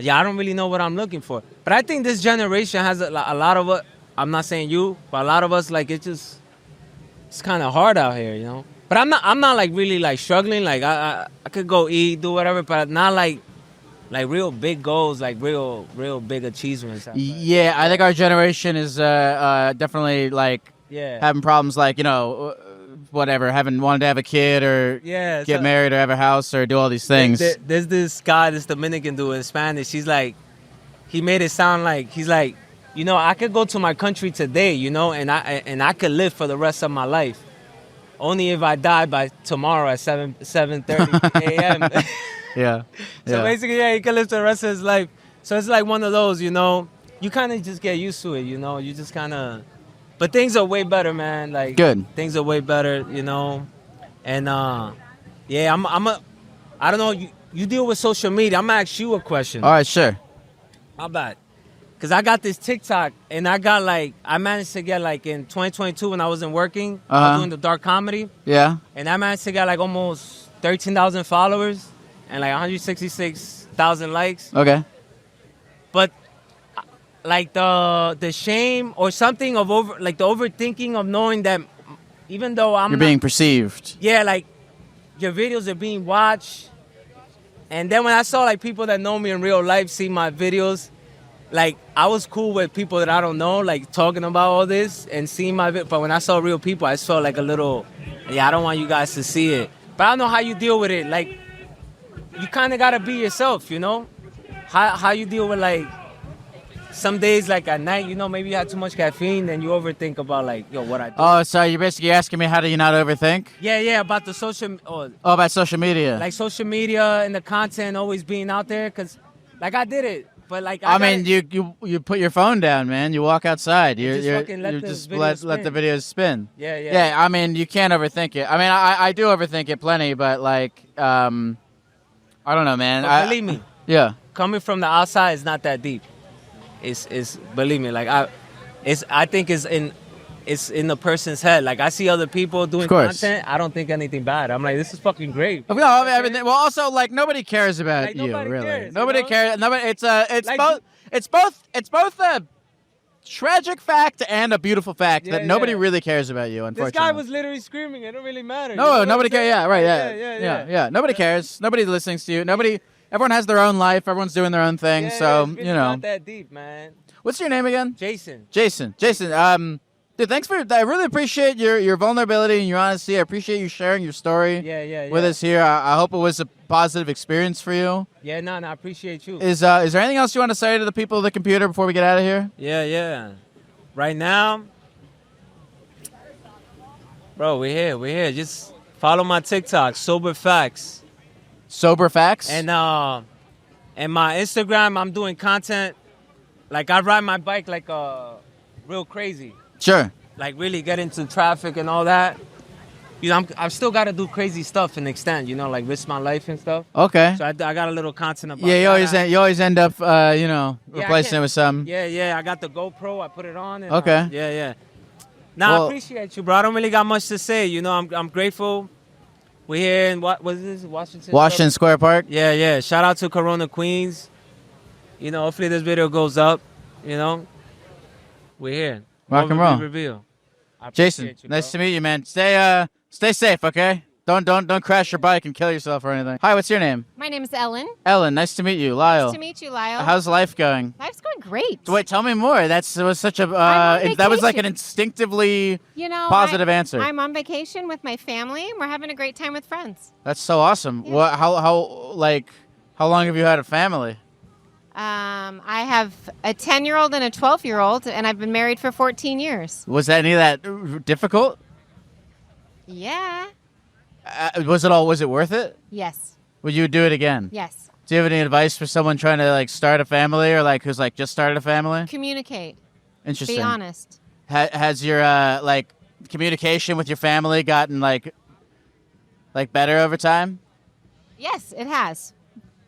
I don't really know what I'm looking for. But I think this generation has a lot of what, I'm not saying you, but a lot of us, like, it's kind of hard out here, you know? But I'm not like really like struggling. Like I could go eat, do whatever, but not like real big goals, like real big achievements. Yeah, I think our generation is definitely like having problems, like whatever, having wanted to have a kid or get married or have a house or do all these things. There's this guy, this Dominican dude in Spanish. He's like, he made it sound like he's like, I could go to my country today, and I could live for the rest of my life. Only if I die by tomorrow at 7:30 a.m. Yeah. So basically, he can live the rest of his life. So it's like one of those, you kind of just get used to it, You just kind of, but things are way better, man. Like good. Things are way better, And yeah, I don't know. You deal with social media. I'm gonna ask you a question. All right, sure. How bad? Because I got this TikTok, and I managed to get, like, in 2022 when I wasn't working, I was doing the dark comedy. Yeah. And I managed to get, like, almost 13,000 followers and, like, 166,000 likes. Okay. But, like, the shame or something of the overthinking of knowing that even though You're being perceived. Yeah, like, your videos are being watched. And then when I saw, like, people that know me in real life see my videos, like, I was cool with people that I don't know, like, talking about all this and seeing my video. But when I saw real people, I just felt like a little, I don't want you guys to see it. But I don't know how you deal with it. Like, you kind of got to be yourself, How you deal with, like, some days, like, at night, maybe you had too much caffeine and you overthink about, like, what I do. Oh, so you're basically asking me how do you not overthink? Yeah, about the social... about social media. Like, social media and the content always being out there, because, like, I did it. But like I mean, you put your phone down, man. You walk outside. You just let the videos spin. Yeah. Yeah, I mean, you can't overthink it. I mean, I do overthink it plenty, but like, I don't know, man. But believe me. Yeah. Coming from the outside is not that deep. It's believe me. Like I think it's in the person's head. Like, I see other people doing content. I don't think anything bad. I'm like, this is fucking great. No, I mean, well, also, like, nobody cares about like, you, really. Cares, nobody cares. Nobody. It's like, both a tragic fact and a beautiful fact that nobody really cares about you. Unfortunately, this guy was literally screaming. It don't really matter. No, nobody cares. Yeah, right. Yeah. Nobody cares. Nobody listens to you. Everyone has their own life. Everyone's doing their own thing. So it's not that deep, man. What's your name again? Jason. Dude, thanks I really appreciate your vulnerability and your honesty. I appreciate you sharing your story with us here. I hope it was a positive experience for you. Yeah, no, I appreciate you. Is there anything else you want to say to the people of the computer before we get out of here? Yeah. Right now, bro, we're here. Just follow my TikTok, Sober Facts. Sober Facts? And my Instagram, I'm doing content. Like, I ride my bike like real crazy. Sure. Like, really get into traffic and all that. I've still got to do crazy stuff and extend, like risk my life and stuff. Okay. So I got a little content about you that. always end up, replacing it with some. Yeah. I got the GoPro. I put it on. And, okay. Yeah. I appreciate you, bro. I don't really got much to say. I'm grateful. We're here in, what is this, Washington Square Park? Yeah. Shout out to Corona, Queens. Hopefully this video goes up, We're here. Rock and roll. Reveal. Jason, appreciate you, nice bro. to meet you, man. Stay safe, okay? Don't crash your bike and kill yourself or anything. Hi, what's your name? My name is Ellen. Ellen, nice to meet you. Lyle. Nice to meet you, Lyle. How's life going? Life's going great. Wait, tell me more. It was such a on that was like an vacation. instinctively You know, positive answer. I'm on vacation with my family, and we're having a great time with friends. That's so awesome. Yeah. What? How long have you had a family? I have a 10-year-old and a 12-year-old, and I've been married for 14 years. Was any of that difficult? Yeah. Was it worth it? Yes. Would you do it again? Yes. Do you have any advice for someone trying to like start a family or like who's like just started a family? Communicate. Interesting. Be honest. Has your like communication with your family gotten like better over time? Yes, it has.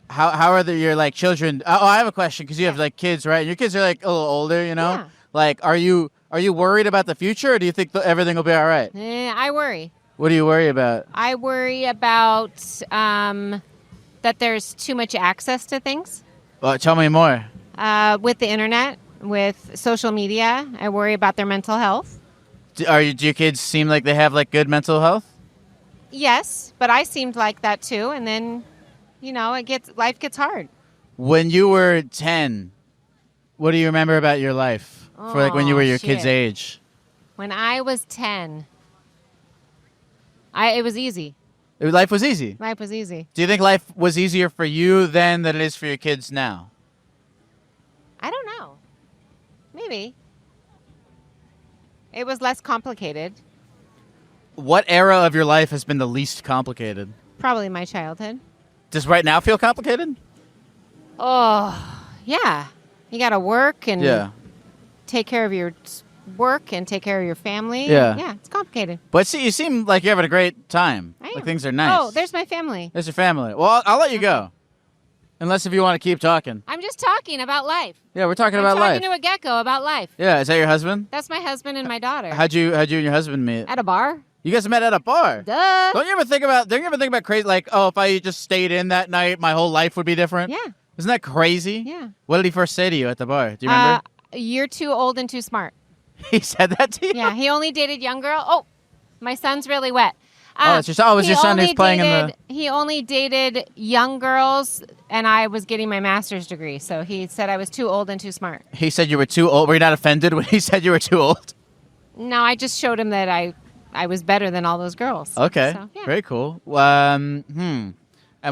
How are your like children? Oh, I have a question because you have like kids, right? Your kids are like a little older, you know. Yeah. Like, are you worried about the future, or do you think everything will be all right? I worry. What do you worry about? I worry about that there's too much access to things. Well, tell me more. With the internet, with social media, I worry about their mental health. Do your kids seem like they have like good mental health? Yes, but I seemed like that too, and then, life gets hard. When you were 10, what do you remember about your life for like when you were your shit. kid's age? When I was 10, it was easy. Life was easy. Life was easy. Do you think life was easier for you then than it is for your kids now? I don't know. Maybe. It was less complicated. What era of your life has been the least complicated? Probably my childhood. Does right now feel complicated? Oh, yeah. You got to work and Yeah. take care of your work and take care of your family. Yeah. Yeah, it's complicated. But see, you seem like you're having a great time. I am. Like things are nice. Oh, there's my family. There's your family. Well, I'll let you go. Unless if you want to keep talking. I'm just talking about life. Yeah, we're talking I'm about life. talking to a gecko about life. Yeah, is that your husband? That's my husband and my daughter. How'd you and your husband meet? At a bar. You guys met at a bar. Duh. Don't you ever think about crazy like, oh, if I just stayed in that night, my whole life would be different? Yeah. Isn't that crazy? Yeah. What did he first say to you at the bar? Do you remember? You're too old and too smart. He said that to you? Yeah, he only dated young girl. Oh, my son's really wet. It's your son. Oh, it was your son who's playing in the... He only dated young girls, and I was getting my master's degree. So he said I was too old and too smart. He said you were too old. Were you not offended when he said you were too old? No, I just showed him that I was better than all those girls. Okay. So, yeah. Very cool. And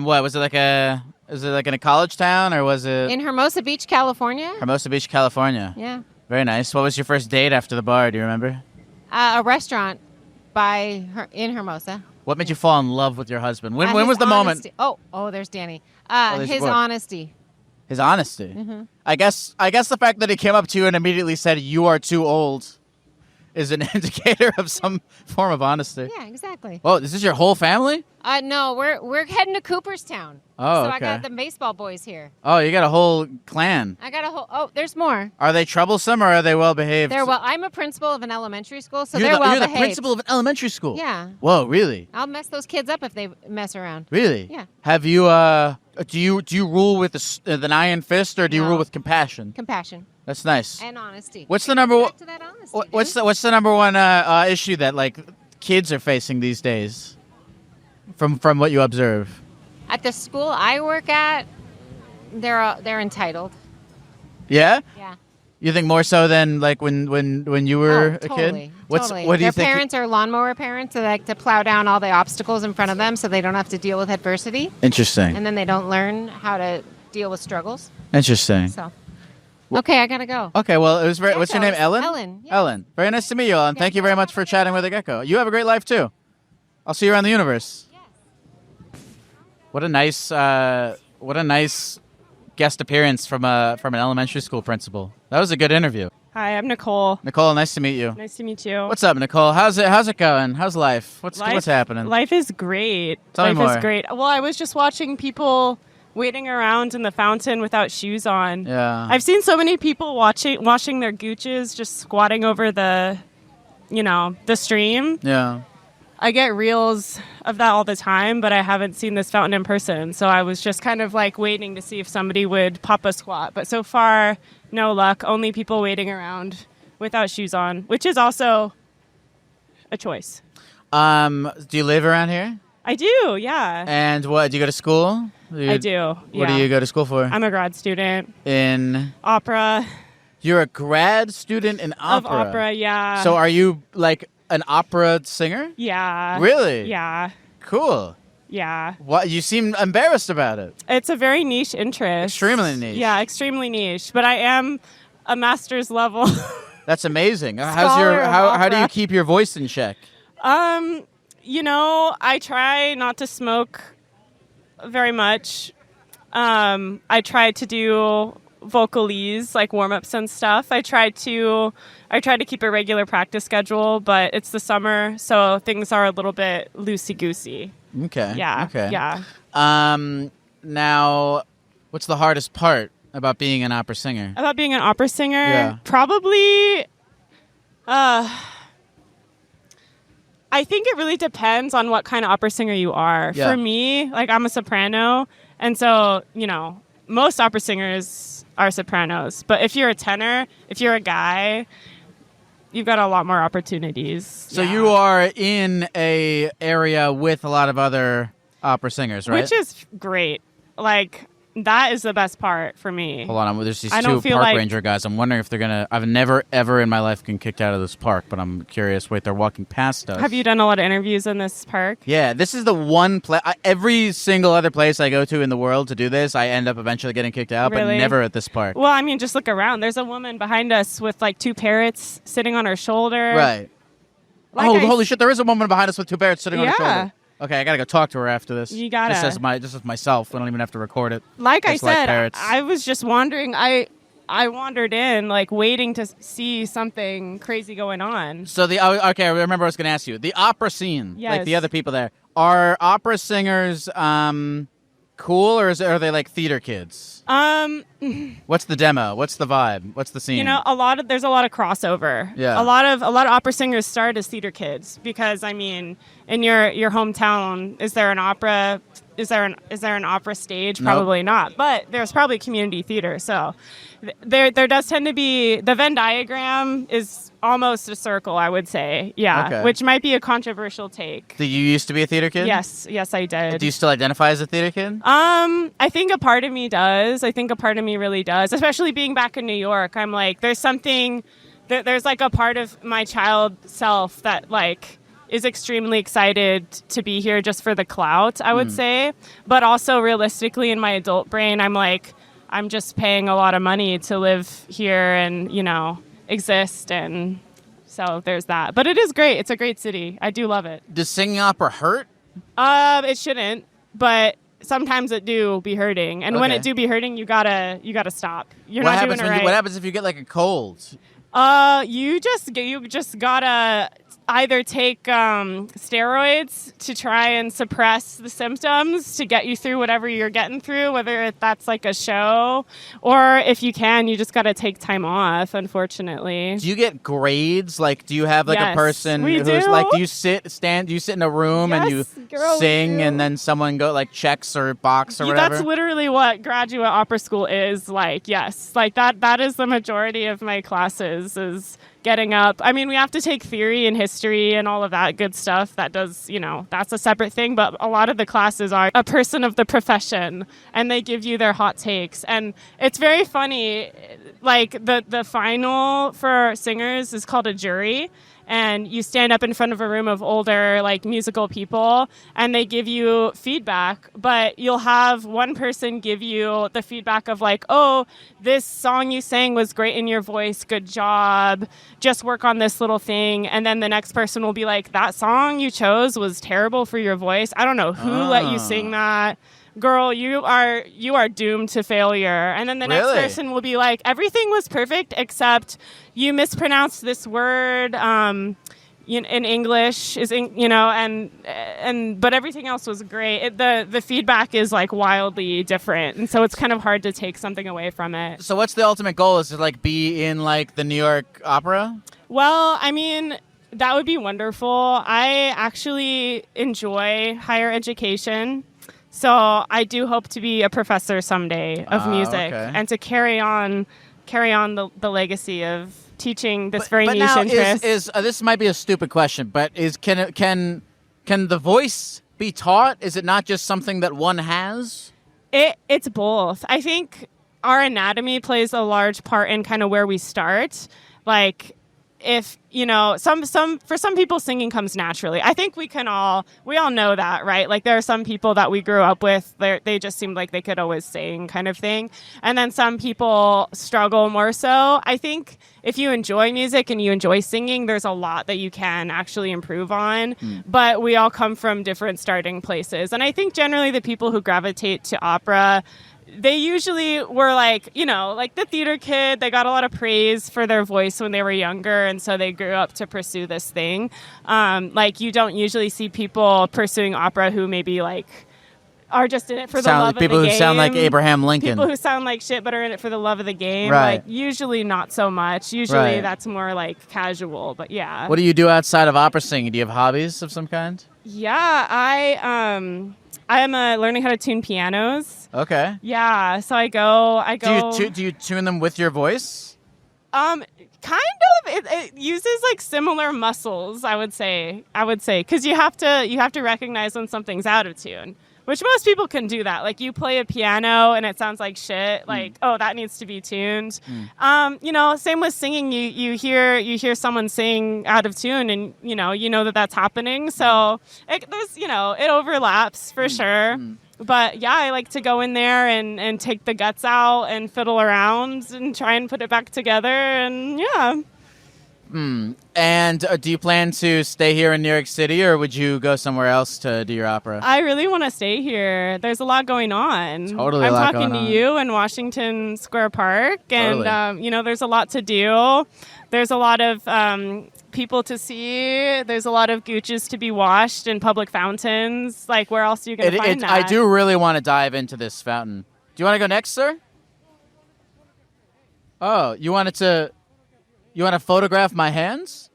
what was it like in a college town or was it In Hermosa Beach, California. Hermosa Beach, California? Yeah. Very nice. What was your first date after the bar? Do you remember? A restaurant in Hermosa. What made you fall in love with your husband? When His was the moment? honesty. Oh, there's Danny. there's His your boy. honesty. His honesty. Mm-hmm. I guess the fact that he came up to you and immediately said you are too old is an indicator of some form of honesty. Yeah, exactly. Whoa, is this your whole family? No, we're heading to Cooperstown. Oh, So okay. I got the baseball boys here. Oh, you got a whole clan. I got a whole. Oh, there's more. Are they troublesome or are they well behaved? I'm a principal of an elementary school, so you're they're well you're the behaved. principal of an elementary school. Yeah. Whoa, really? I'll mess those kids up if they mess around. Really? Yeah. Have you do you rule with an iron fist or do you No. rule with compassion? Compassion that's nice. and honesty. What's the number one? Back to that honesty, What's the number one issue that like kids are facing these days? From what you observe. At the school I work at, they're entitled. Yeah. Yeah. You think more so than like when you were a totally, kid? Totally. What do you Their think? parents are lawnmower parents. They like to plow down all the obstacles in front of them so they don't have to deal with adversity. Interesting. And then they don't learn how to deal with struggles. Interesting. So, okay, I gotta go. Okay, well, it was very. What's your name? Gecko. Ellen. Ellen, yeah. Ellen. Very nice to meet you, Ellen. Thank you very much for chatting with the Gecko. You have a great life too. I'll see you around the universe. What a nice guest appearance from an elementary school principal. That was a good interview. Hi, I'm Nicole. Nicole, nice to meet you. Nice to meet you. What's up, Nicole? How's it going? How's life? What's happening? Life is great. Tell me life more. is great. Well, I was just watching people waiting around in the fountain without shoes on. Yeah. I've seen so many people washing their gooches, just squatting over the stream. Yeah. I get reels of that all the time, but I haven't seen this fountain in person. So I was just kind of like waiting to see if somebody would pop a squat. But so far, no luck. Only people waiting around without shoes on, which is also a choice. Do you live around here? I do, yeah. And what, do you go to school? I do. What do you go to school for? I'm a grad student. In Opera. You're a grad student in opera. Of opera, yeah. So are you like an opera singer? Yeah. Really? Yeah. Cool. Yeah. What, you seem embarrassed about it. It's a very niche interest. Extremely niche. Yeah, extremely niche. But I am a master's level. That's amazing. Scholar of How do you opera. keep your voice in check? You know, I try not to smoke very much. I try to do vocalese, like warm-ups and stuff. I try to keep a regular practice schedule, but it's the summer, so things are a little bit loosey-goosey. Okay. Yeah. Okay. Yeah. Now, what's the hardest part about being an opera singer? About being an opera singer? Yeah. Probably I think it really depends on what kind of opera singer you are. Yeah. For me, like I'm a soprano, and so, you know, most opera singers are sopranos. But if you're a tenor, if you're a guy, you've got a lot more opportunities. So Yeah. you are in a area with a lot of other opera singers, right? Which is great. Like, that is the best part for me. Hold on, there's these I two don't feel park like- ranger guys. I'm wondering if they're gonna. I've never ever in my life been kicked out of this park, but I'm curious. Wait, they're walking past us. Have you done a lot of interviews in this park? Yeah, this is the one place. Every single other place I go to in the world to do this, I end up eventually getting kicked out, Really? but never at this park. Well, I mean, just look around. There's a woman behind us with like 2 parrots sitting on her shoulder. Right. Like Oh, I- holy shit! There is a woman behind us with 2 parrots sitting on her Yeah. shoulder. Okay, I gotta go talk to her after this. You gotta. Just as myself. We don't even have to record it. Like I Just like said, parrots. I was just wandering. I wandered in, like waiting to see something crazy going on. So okay, I remember I was gonna ask you the opera scene. Like the Yes. other people there, are opera singers cool, or are they like theater kids? What's the demo? What's the vibe? What's the scene? You know, there's a lot of crossover. Yeah. A lot of opera singers start as theater kids because I mean, in your hometown, is there an opera? Is there an opera stage? Nope. Probably not. But there's probably community theater. So there does tend to be the Venn diagram is almost a circle, I would say. Yeah, Okay. which might be a controversial take. Did you used to be a theater kid? Yes, I did. Do you still identify as a theater kid? I think a part of me does. I think a part of me really does. Especially being back in New York, I'm like, there's something. There's like a part of my child self that like is extremely excited to be here just for the clout, I would say. But also realistically, in my adult brain, I'm like, I'm just paying a lot of money to live here and exist, and so there's that. But it is great. It's a great city. I do love it. Does singing opera hurt? It shouldn't, but sometimes it do be hurting, and when Okay. it do be hurting, you gotta stop. You're What not happens doing it when right. what happens if you get like a cold? You just gotta either take steroids to try and suppress the symptoms to get you through whatever you're getting through, whether that's like a show, or if you can, you just gotta take time off, unfortunately. Do you get grades? Like, do you have like a Yes, person we who's do. like, do you sit in a room and you Yes, girl, we sing, do. and then someone go checks or box or whatever? That's literally what graduate opera school is like. Yes, like that is the majority of my classes is getting up. I mean, we have to take theory and history and all of that good stuff. That does, that's a separate thing. But a lot of the classes are a person of the profession, and they give you their hot takes. And it's very funny. Like the final for singers is called a jury. And you stand up in front of a room of older, like, musical people, and they give you feedback. But you'll have one person give you the feedback of, like, oh, this song you sang was great in your voice. Good job. Just work on this little thing. And then the next person will be like, that song you chose was terrible for your voice. I don't know who let you sing that. Girl, you are doomed to failure. And then the Really? next person will be like, everything was perfect except you mispronounced this word in English, but everything else was great. The feedback is like wildly different, and so it's kind of hard to take something away from it. So what's the ultimate goal? Is to like be in like the New York Opera? Well, I mean, that would be wonderful. I actually enjoy higher education. So I do hope to be a professor someday of music okay. and to carry on the legacy of teaching this very but niche now interest. This might be a stupid question, but can the voice be taught? Is it not just something that one has? It's both. I think our anatomy plays a large part in kind of where we start. Like, if for some people singing comes naturally. I think we all know that, right? Like, there are some people that we grew up with, they just seemed like they could always sing, kind of thing. And then some people struggle more so. I think if you enjoy music and you enjoy singing, there's a lot that you can actually improve on. But we all come from different starting places. And I think generally the people who gravitate to opera, they usually were like the theater kid. They got a lot of praise for their voice when they were younger, and so they grew up to pursue this thing. Like, you don't usually see people pursuing opera who maybe like are just in it for the love of the game. People who sound like Abraham Lincoln. People who sound like shit but are in it for the love of the game. Right. Like, usually not so much. Usually that's more like casual, but yeah. What do you do outside of opera singing? Do you have hobbies of some kind? Yeah, I am learning how to tune pianos. Okay. Yeah, so I go. Do you tune them with your voice? Kind of. It uses like similar muscles, I would say, because you have to recognize when something's out of tune, which most people can do that. Like, you play a piano and it sounds like shit. Like, oh, that needs to be tuned. Same with singing. You hear someone sing out of tune, and you know that's happening. So it overlaps for sure. But yeah, I like to go in there and take the guts out and fiddle around and try and put it back together. And yeah. And do you plan to stay here in New York City, or would you go somewhere else to do your opera? I really want to stay here. There's a lot going on. Totally, I'm a lot talking going to on. you in Washington Square Park, and Totally. there's a lot to do. There's a lot of people to see. There's a lot of gooches to be washed in public fountains. Like, where else are you going to find that? I do really want to dive into this fountain. Do you want to go next, sir? Oh, you want to photograph my hands?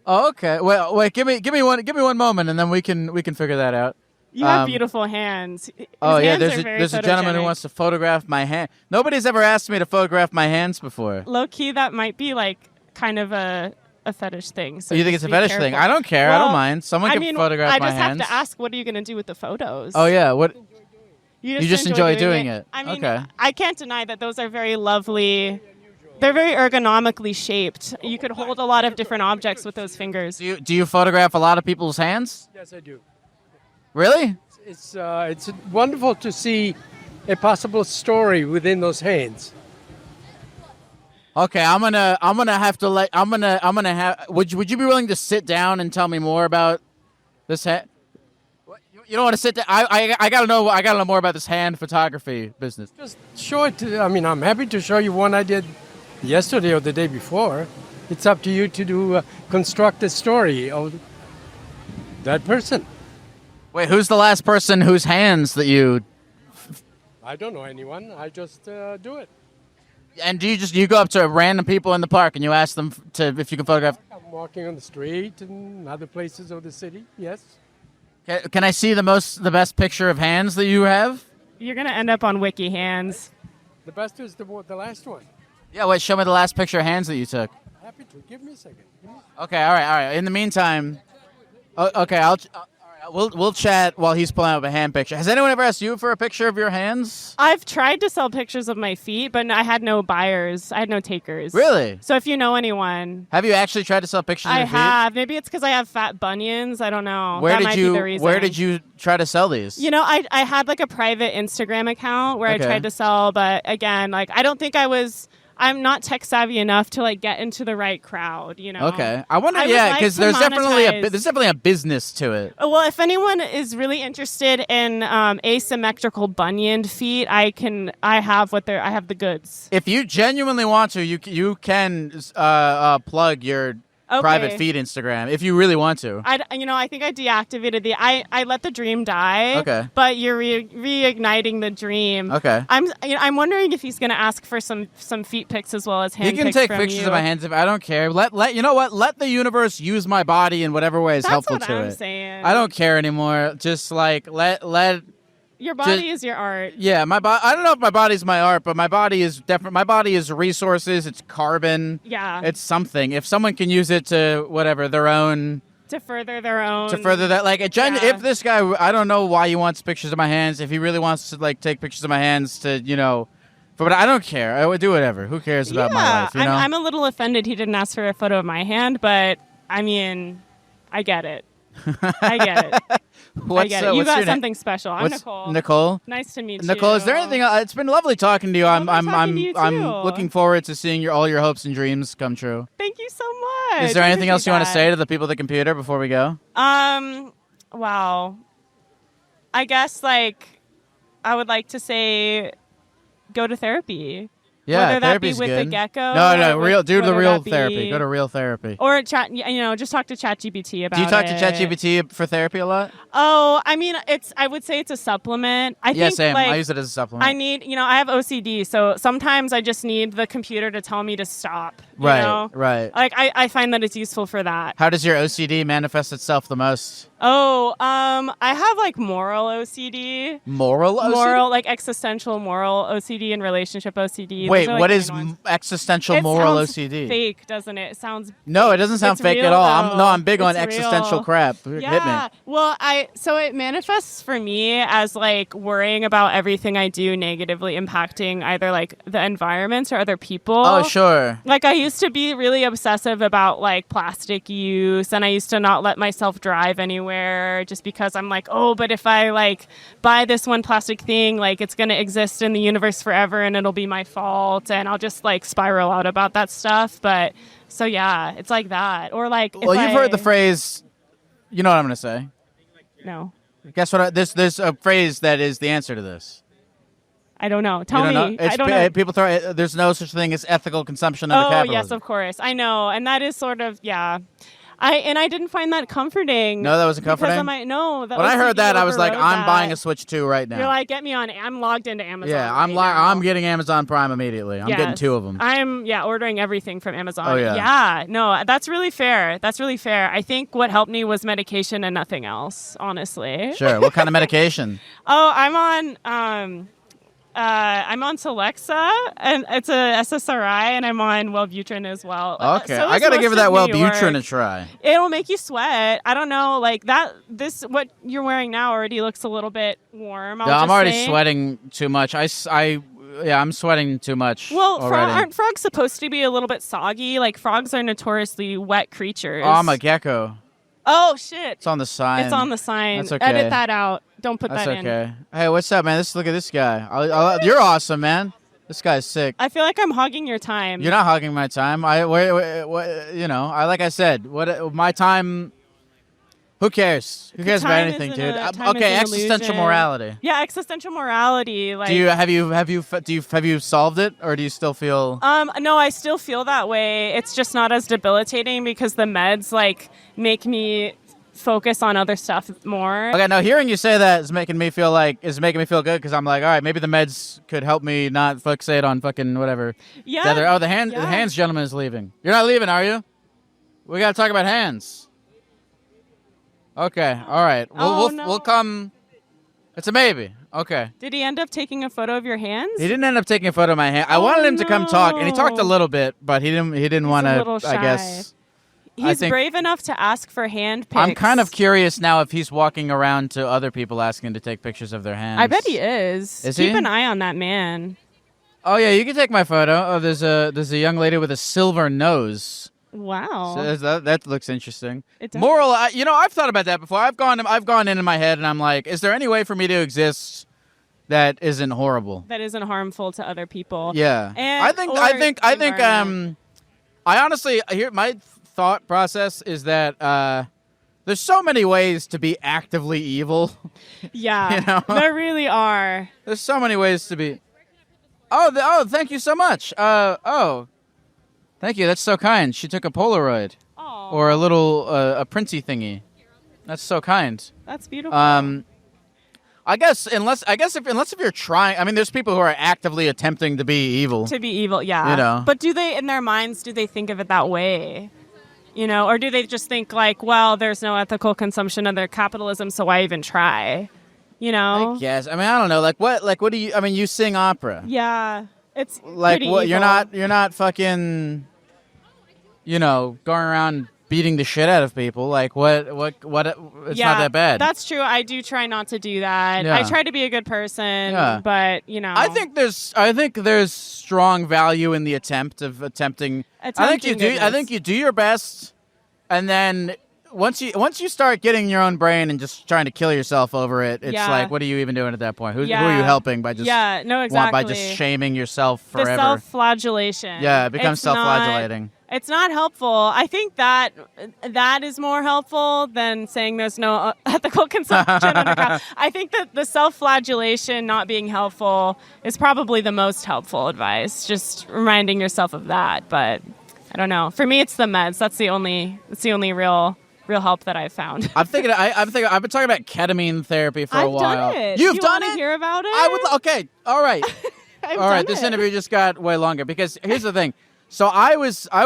Oh, okay. Well, wait. Give me one moment, and then we can figure that out. You have beautiful hands. His Yeah. hands are very There's a gentleman who photogenic. wants to photograph my hand. Nobody's ever asked me to photograph my hands before. Low key, that might be like kind of a fetish thing. So You think it's just a be fetish thing? careful. I don't care. I Well, don't mind. Someone can photograph my hands. I just have to ask, what are you going to do with the photos? Oh yeah. What? You just enjoy doing it. I mean, Okay. I can't deny that those are very lovely. They're very ergonomically shaped. You could hold a lot of different objects with those fingers. Do you photograph a lot of people's hands? Yes, I do. Really? It's wonderful to see a possible story within those hands. Okay, I'm gonna have to would you be willing to sit down and tell me more about this hand? You don't want to sit down. I gotta know more about this hand photography business. Just show it. I'm happy to show you one I did yesterday or the day before. It's up to you to construct a story of that person. Wait, who's the last person whose hands that you? I don't know anyone. I just do it. And do you go up to random people in the park and you ask them if you can photograph? I'm walking on the street and other places of the city. Yes. Can I see the best picture of hands that you have? You're going to end up on Wiki Hands. The best is the last one. Yeah, wait, show me the last picture of hands that you took. Happy to. Give me a second. Okay, all right. In the meantime, we'll chat while he's pulling up a hand picture. Has anyone ever asked you for a picture of your hands? I've tried to sell pictures of my feet, but I had no buyers. I had no takers. Really? So if you know anyone. Have you actually tried to sell pictures of your feet? I have. Maybe it's because I have fat bunions. I don't know. Where that did might you be the reason. Where did you try to sell these? I had like a private Instagram account where Okay. I tried to sell, but again, I don't think I'm not tech savvy enough to get into the right crowd, Okay. I wonder, I would like because to there's monetize. definitely a business to it. Well, if anyone is really interested in asymmetrical bunioned feet, I have the goods. If you genuinely want to, you can plug your private feed Instagram if you really want to. I think I deactivated I let the dream die. Okay. But you're reigniting the dream. Okay. I'm wondering if he's going to ask for some feet pics as well as hand pics. He can take from pictures you. of my hands. I don't care. You know what? Let the universe use my body in whatever way is That's helpful what to I'm it. saying. I don't care anymore. Just let Your body is your art. Yeah, my body. I don't know if my body's my art, but my body is definitely. My body is resources. It's carbon. Yeah. It's something. If someone can use it to whatever their own. To further their own. To further that, like, if this guy, I don't know why he wants pictures of my hands. If he really wants to, like, take pictures of my hands to, but I don't care. I would do whatever. Who cares about my life? I'm a little offended he didn't ask for a photo of my hand, but I mean, I get it. I get it. I get it. You got something special. I'm Nicole. Nicole. Nice to meet you. Nicole, is there anything? It's been lovely talking to you. I'm looking forward to seeing all your hopes and dreams come true. Thank you so much. Is there anything else you want to say to the people at the computer before we go? Wow. I guess I would like to say, go to therapy. Yeah, whether that be therapy's with good. the Gecko. Do the real therapy. Go to real therapy. Or just talk to ChatGPT about it. Do you talk to ChatGPT for therapy a lot? Oh, I mean, I would say it's a supplement. I think, same. I use it as a supplement. I need, I have OCD, so sometimes I just need the computer to tell me to stop. Right. Like, I find that it's useful for that. How does your OCD manifest itself the most? Oh, I have moral OCD. Moral OCD? Moral, existential moral OCD and relationship OCD. Wait, what is existential moral OCD? Fake, doesn't it? It sounds. No, it doesn't sound fake real, at all. though. I'm big on It's existential real. crap. Yeah. Hit me. Well, so it manifests for me as worrying about everything I do negatively impacting either the environment or other people. Oh, sure. I used to be really obsessive about plastic use, and I used to not let myself drive anywhere just because I'm but if I buy this one plastic thing, it's going to exist in the universe forever and it'll be my fault, and I'll just spiral out about that stuff. But so yeah, it's like that. Or well, you've heard the phrase, you know what I'm going to say? No. Guess what? There's a phrase that is the answer to this. I don't know. Tell me. I don't know. People throw. There's no such thing as ethical consumption under capitalism. Oh, yes, of course. I know. And that is sort of, yeah. I didn't find that comforting. No, that wasn't comforting? No. When I heard that, I was like, I'm that. buying a Switch 2 right now. You're like, get me on. I'm logged into Amazon. Yeah, I'm getting Amazon Prime immediately. I'm getting 2 of them. I'm, ordering everything from Amazon. Oh, yeah. Yeah, no, that's really fair. I think what helped me was medication and nothing else, honestly. Sure. What kind of medication? Oh, I'm on Celexa, and it's a SSRI, and I'm on Wellbutrin as well. Okay, I gotta give that Wellbutrin a try. It'll make you sweat. I don't know, what you're wearing now already looks a little bit warm. I'm already sweating too much. I'm sweating too much. Well, already. aren't frogs supposed to be a little bit soggy? Frogs are notoriously wet creatures. Oh, I'm a gecko. Oh, shit. It's on the sign. It's on the sign. That's okay. Edit that out. Don't put That's that in. okay. Hey, what's up, man? Look at this guy. You're awesome, man. This guy's sick. I feel like I'm hogging your time. You're not hogging my time. Like I said, my time. Who cares? Who cares about anything, dude? Okay, existential morality. Yeah, existential morality. Have you solved it, or do you still feel? No, I still feel that way. It's just not as debilitating because the meds make me focus on other stuff more. Okay, now hearing you say that is making me feel good because I'm like, all right, maybe the meds could help me not fixate on fucking whatever. Yeah. The hands gentleman is leaving. You're not leaving, are you? We gotta talk about hands. Okay, all right. We'll come. It's a maybe. Okay. Did he end up taking a photo of your hands? He didn't end up taking a photo of my hand. I wanted him to come talk, and he talked a little bit, but he didn't want to. I guess. He's brave enough to ask for hand pics. I'm kind of curious now if he's walking around to other people asking to take pictures of their hands. I bet he is. Keep an eye on that man. Oh yeah, you can take my photo. Oh, there's a young lady with a silver nose. Wow. So that looks interesting. It does. Moral, I've thought about that before. I've gone in my head and I'm like, is there any way for me to exist that isn't horrible? That isn't harmful to other people. Yeah. I think I honestly my thought process is that there's so many ways to be actively evil. Yeah. There really are. There's so many ways to be. Oh, thank you so much. Thank you. That's so kind. She took a Polaroid. Aww. Or a little a printy thingy. That's so kind. That's beautiful. I guess if you're trying, I mean, there's people who are actively attempting to be evil. To be evil, yeah. But do they, in their minds, think of it that way? Or do they just think well, there's no ethical consumption under capitalism, so why even try? You know? Yes. I mean, I don't know. Like what do you? I mean, you sing opera. Yeah. It's Like pretty what? evil. You're not fucking. You know, going around beating the shit out of people. Like what? It's not that bad. That's true. I do try not to do that. Yeah. I try to be a good person, Yeah. but you know. I think there's strong value in the attempting. I think you do. I goodness. think you do your best, and then once you start getting your own brain and just trying to kill yourself over it, it's Yeah. like, what are you even doing at that point? Who are Yeah. you helping by just no, exactly. by just shaming yourself forever? The self-flagellation. Yeah, it becomes It's not- self-flagellating. It's not helpful. I think that is more helpful than saying there's no ethical consumption on a cow. I think that the self-flagellation not being helpful is probably the most helpful advice. Just reminding yourself of that. But I don't know. For me, it's the meds. That's the only real help that I've found. I've been talking about ketamine therapy for a I've while. done it. You've you done wanna it? hear about it? I would. Okay. All right. I've All right. done This it. interview just got way longer because here's the thing. So I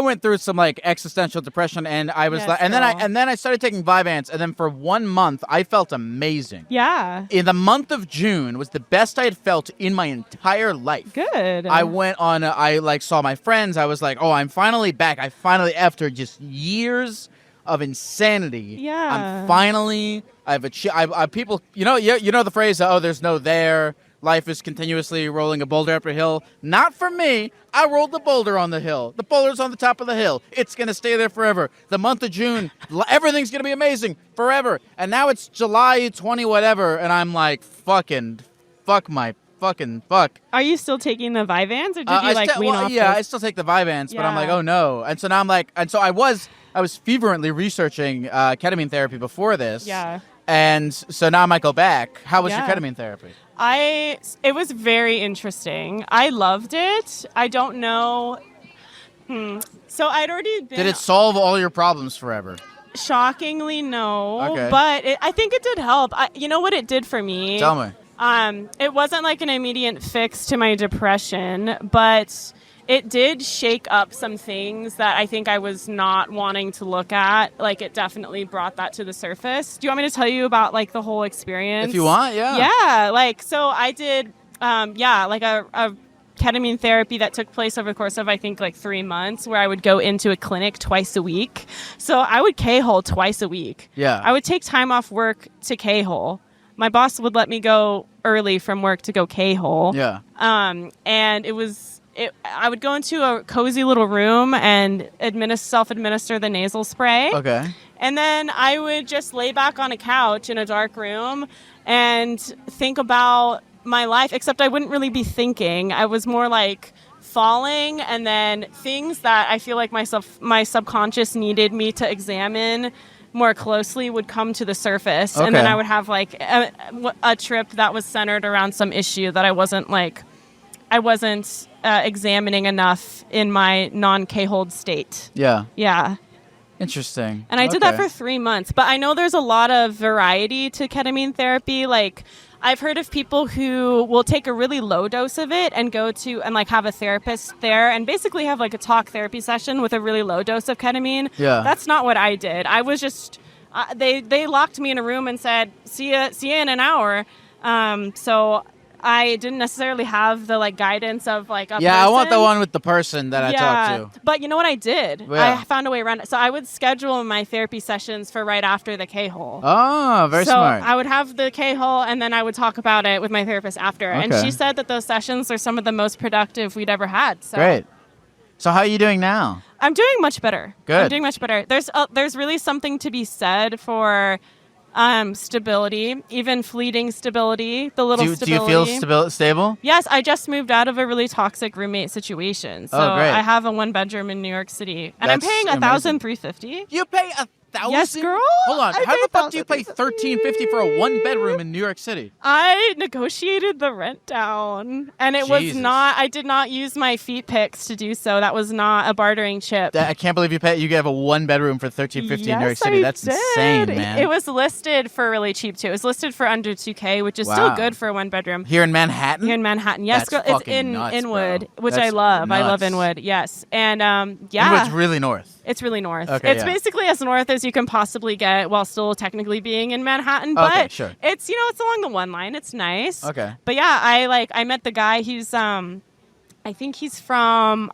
went through some like existential depression, and I was Yes, like, and girl. then I started taking Vyvanse, and then for 1 month I felt amazing. Yeah. In the month of June was the best I had felt in my entire life. Good. I went on. I like saw my friends. I was like, oh, I'm finally back. I finally, after just years of insanity, Yeah. I'm finally. I've achieved. People, you know the phrase, oh, there's no there. Life is continuously rolling a boulder up a hill. Not for me. I rolled the boulder on the hill. The boulder's on the top of the hill. It's going to stay there forever. The month of June, everything's going to be amazing forever. And now it's July 20 whatever, and I'm like, fuck. Are you still taking the Vyvanse, or did you wean off? Yeah, I those? still take the Vyvanse, but I'm like, Yeah. oh no. And so now I'm like, and so I was fervently researching ketamine therapy before this. Yeah. And so now I might go back. How was your Yeah. ketamine therapy? It was very interesting. I loved it. I don't know. So I'd already been. Did it solve all your problems forever? Shockingly, no. Okay. But I think it did help. You know what it did for me? Tell me. It wasn't like an immediate fix to my depression, but it did shake up some things that I think I was not wanting to look at. Like, it definitely brought that to the surface. Do you want me to tell you about, like, the whole experience? If you want, yeah. Yeah, like, so I did, like a ketamine therapy that took place over the course of, I think, like 3 months, where I would go into a clinic twice a week. So I would K-hole twice a week. Yeah. I would take time off work to K-hole. My boss would let me go early from work to go K-hole. Yeah. And I would go into a cozy little room and self-administer the nasal spray. Okay. And then I would just lay back on a couch in a dark room and think about my life, except I wouldn't really be thinking. I was more like falling, and then things that I feel like my subconscious needed me to examine more closely would come to the surface. Okay. And then I would have like a trip that was centered around some issue that I wasn't examining enough in my non-K-hold state. Yeah. Yeah. Interesting. And I did that Okay. for 3 months. But I know there's a lot of variety to ketamine therapy. Like, I've heard of people who will take a really low dose of it and go to and like have a therapist there and basically have like a talk therapy session with a really low dose of ketamine. Yeah. That's not what I did. I was just they locked me in a room and said, see ya in an hour. So I didn't necessarily have the like guidance of like a Yeah, I want the person. one with the person that I talked to. But you know what I did? Yeah. I found a way around it. So I would schedule my therapy sessions for right after the K-hole. Oh, very so smart. I would have the K-hole, and then I would talk about it with my therapist after. And Okay. she said that those sessions are some of the most productive we'd ever had. So Great. So how are you doing now? I'm doing much better. Good. I'm doing much better. There's really something to be said for stability, even fleeting stability, the little Do you stability. feel stable? Yes, I just moved out of a really toxic roommate situation. So Oh, great. I have a 1-bedroom in New York City. And I'm That's paying amazing. $1,350. You pay $1,000? Yes, girl. Hold on. I How pay the fuck do you pay $1,350 for a 1-bedroom in New York City? I negotiated the rent down, and it was Jesus. not. I did not use my feet PICS to do so. That was not a bartering chip. I can't believe you have a 1-bedroom for $1,350 in New York City. I That's did. insane, man. It was listed for really cheap too. It was listed for under $2,000, which is Wow. still good for a 1-bedroom. Here in Manhattan? Here in Manhattan, yes, That's girl. It's fucking in nuts, Inwood, bro. which That's I love. I love nuts. Inwood, yes, and yeah. Inwood's really north. It's really north. Okay, It's basically as north as you can possibly get while still technically being in Manhattan. Okay, But sure. it's, it's along the one line. It's nice. Okay. But yeah, I met the guy. He's I think he's from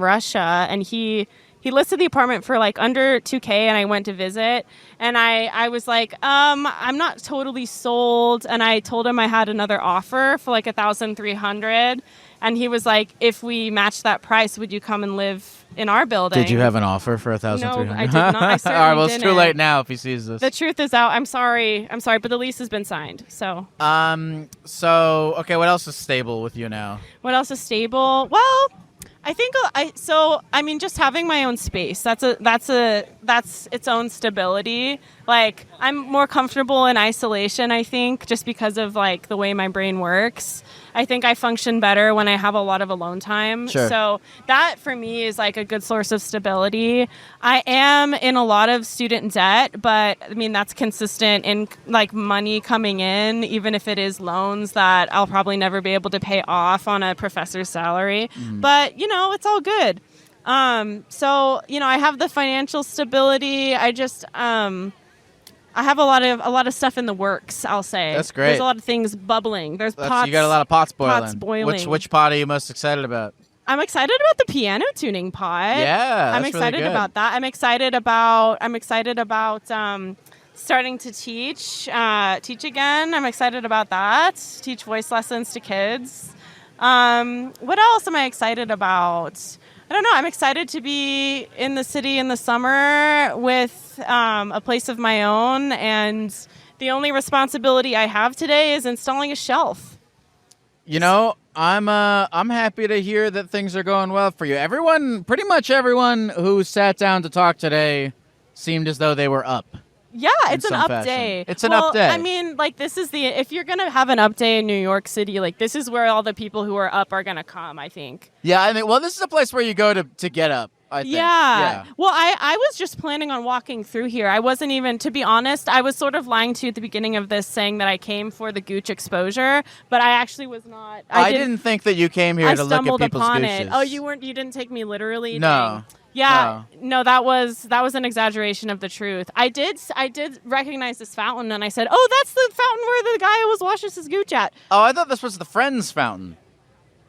Russia, and he listed the apartment for like under $2,000, and I went to visit, and I was like, I'm not totally sold, and I told him I had another offer for like $1,300, and he was like, if we match that price, would you come and live in our building? Did you have an offer for $1,300? No, I did not. I certainly All right, well, it's too didn't. late now if he sees this. The truth is out. I'm sorry, but the lease has been signed. So So, okay, what else is stable with you now? what else is stable? Well, I think just having my own space, that's its own stability. Like, I'm more comfortable in isolation, I think, just because of like the way my brain works. I think I function better when I have a lot of alone time. Sure. So that for me is like a good source of stability. I am in a lot of student debt, but I mean that's consistent in like money coming in, even if it is loans that I'll probably never be able to pay off on a professor's salary. But it's all good. So I have the financial stability. I just I have a lot of stuff in the works, I'll say. That's great. There's a lot of things bubbling. There's pots. You got a lot of pots boiling. Pots boiling. Which pot are you most excited about? I'm excited about the piano tuning pot. Yeah, I'm that's excited really good. about that. I'm excited about starting to teach again. I'm excited about that. Teach voice lessons to kids. What else am I excited about? I don't know. I'm excited to be in the city in the summer with a place of my own, and the only responsibility I have today is installing a shelf. I'm happy to hear that things are going well for you. Pretty much everyone who sat down to talk today seemed as though they were up. Yeah, it's an some up fashion. day. It's an up day. I mean, like, if you're going to have an up day in New York City, like, this is where all the people who are up are going to come, I think. Yeah, I think, well, this is a place where you go to get up, I think. Yeah. Well, I was just planning on walking through here. I wasn't even, to be honest, I was sort of lying to you at the beginning of this, saying that I came for the gooch exposure, but I actually was not. I didn't think that you came here to look at stumbled people's upon gooches. it. Oh, you didn't take me literally? No. Dang. Yeah, no, that was an exaggeration of the truth. I did recognize this fountain, and I said, "Oh, that's the fountain where the guy always washes his gooch at." Oh, I thought this was the Friends fountain.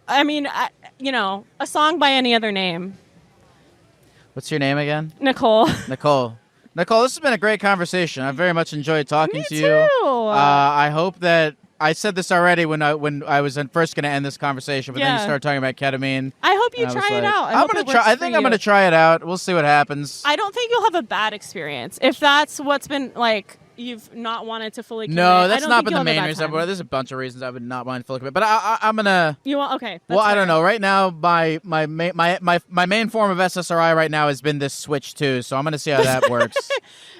I mean, a song by any other name. What's your name again? Nicole. Nicole, this has been a great conversation. I very much enjoyed talking Me to too. you. I hope that I said this already when I was first going to end this conversation, but then you Yeah. started talking about ketamine. I hope you and I was try it like, out. I'm gonna try. I think I'm going to try it out. We'll see what happens. I don't think you'll have a bad experience if that's what's been like. You've not wanted to fully commit. No, that's I don't not think been the you'll have a main bad reason. time. There's a bunch of reasons I would not mind fully commit, but I'm gonna. You want okay? Well, that's I don't fair. know. Right now, my main form of SSRI right now has been this Switch 2, so I'm gonna see how that works.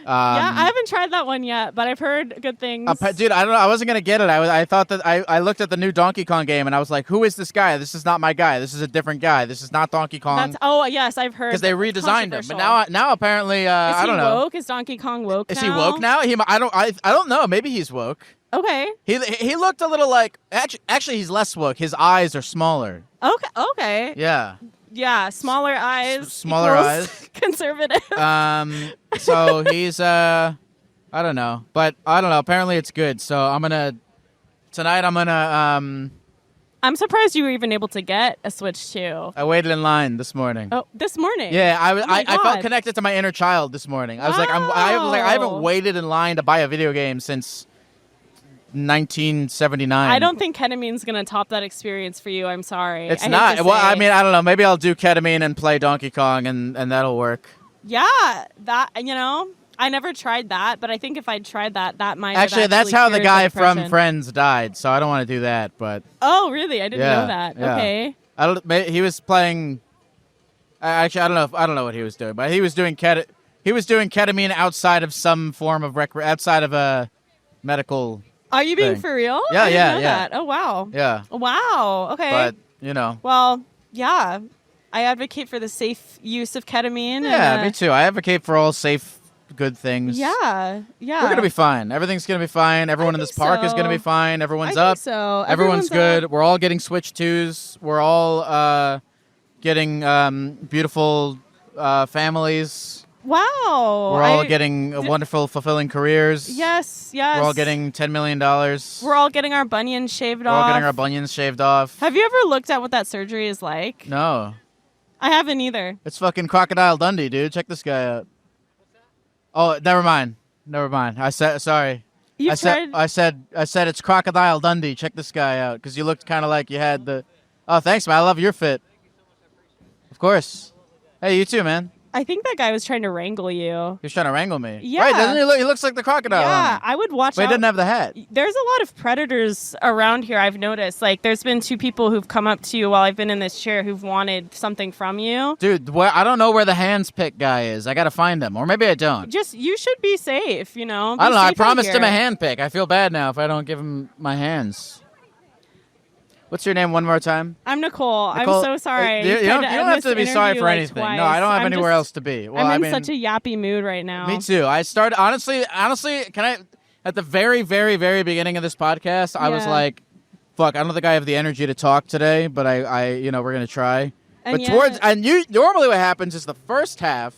Yeah, I haven't tried that one yet, but I've heard good things. Dude, I don't know. I wasn't gonna get it. I thought that I looked at the new Donkey Kong game and I was like, who is this guy? This is not my guy. This is a different guy. This is not Donkey Kong. Yes, I've heard. Because they redesigned him, but now apparently I don't know. Woke? Is Donkey Kong woke? Is now? he woke now? I don't know. Maybe he's woke. Okay. He looked a little like actually he's less woke. His eyes are smaller. Okay. Yeah. Yeah, smaller eyes. Smaller equals eyes. Conservative. So he's I don't know, but I don't know. Apparently it's good. So tonight I'm gonna I'm surprised you were even able to get a Switch 2. I waited in line this morning. Oh, this morning? Yeah, Oh my I felt God. connected to my inner child this morning. I was like, I haven't waited in line to buy a video game since 1979. I don't think ketamine's going to top that experience for you. I'm sorry. It's I hate not. to Well, say. I mean, I don't know. Maybe I'll do ketamine and play Donkey Kong, and that'll work. Yeah, that, I never tried that, but I think if I'd tried that might Actually, have that's how the cured guy from depression. Friends died, so I don't want to do that. But Oh, really? I didn't know that. yeah. Okay. He was playing. Actually, I don't know what he was doing, but he was doing ketamine outside of some form of outside of a medical. Are you being thing. for real? Yeah, I didn't know yeah. that. Oh, wow. Yeah, Wow. Okay. but Well, yeah. I advocate for the safe use of ketamine. yeah, and, me too. I advocate for all safe, good things. Yeah. We're gonna be fine. Everything's gonna be fine. Everyone in this think park is gonna so. be fine. Everyone's I up. think so. Everyone's good. up. We're all getting Switch 2s. We're all getting beautiful families. Wow. We're all getting wonderful, fulfilling careers. Yes. We're all getting $10 million. We're all getting our bunions shaved We're off. all getting our bunions shaved off. Have you ever looked at what that surgery is like? No. I haven't either. It's fucking Crocodile Dundee, dude. Check this guy out. Oh, never mind. I said sorry. I said it's Crocodile Dundee. Check this guy out, because you looked kind of like you had the. Oh, thanks, man. I love your fit. Of course. Hey, you too, man. I think that guy was trying to wrangle you. He was trying to wrangle me. Yeah. Right, doesn't he look? He looks like the crocodile. Yeah, I would watch But out. he didn't have the hat. There's a lot of predators around here, I've noticed. Like, there's been 2 people who've come up to you while I've been in this chair who've wanted something from you. Dude, I don't know where the hands pick guy is. I got to find him. Or maybe I don't. You should be safe, you know? I don't know. I safe out promised him a here. hand pick. I feel bad now if I don't give him my hands. What's your name one more time? I'm Nicole. Nicole, I'm so sorry. You don't Tried to end have this to be sorry interview, for like, anything. twice. No, I don't have I'm anywhere just- else to be. Well, I'm in I mean, such a yappy mood right now. me too. I started honestly. Can I? At the very, very, very beginning of this podcast, I was Yeah. like, "Fuck, I don't think I have the energy to talk today." But we're gonna try. And But normally what happens is the first half,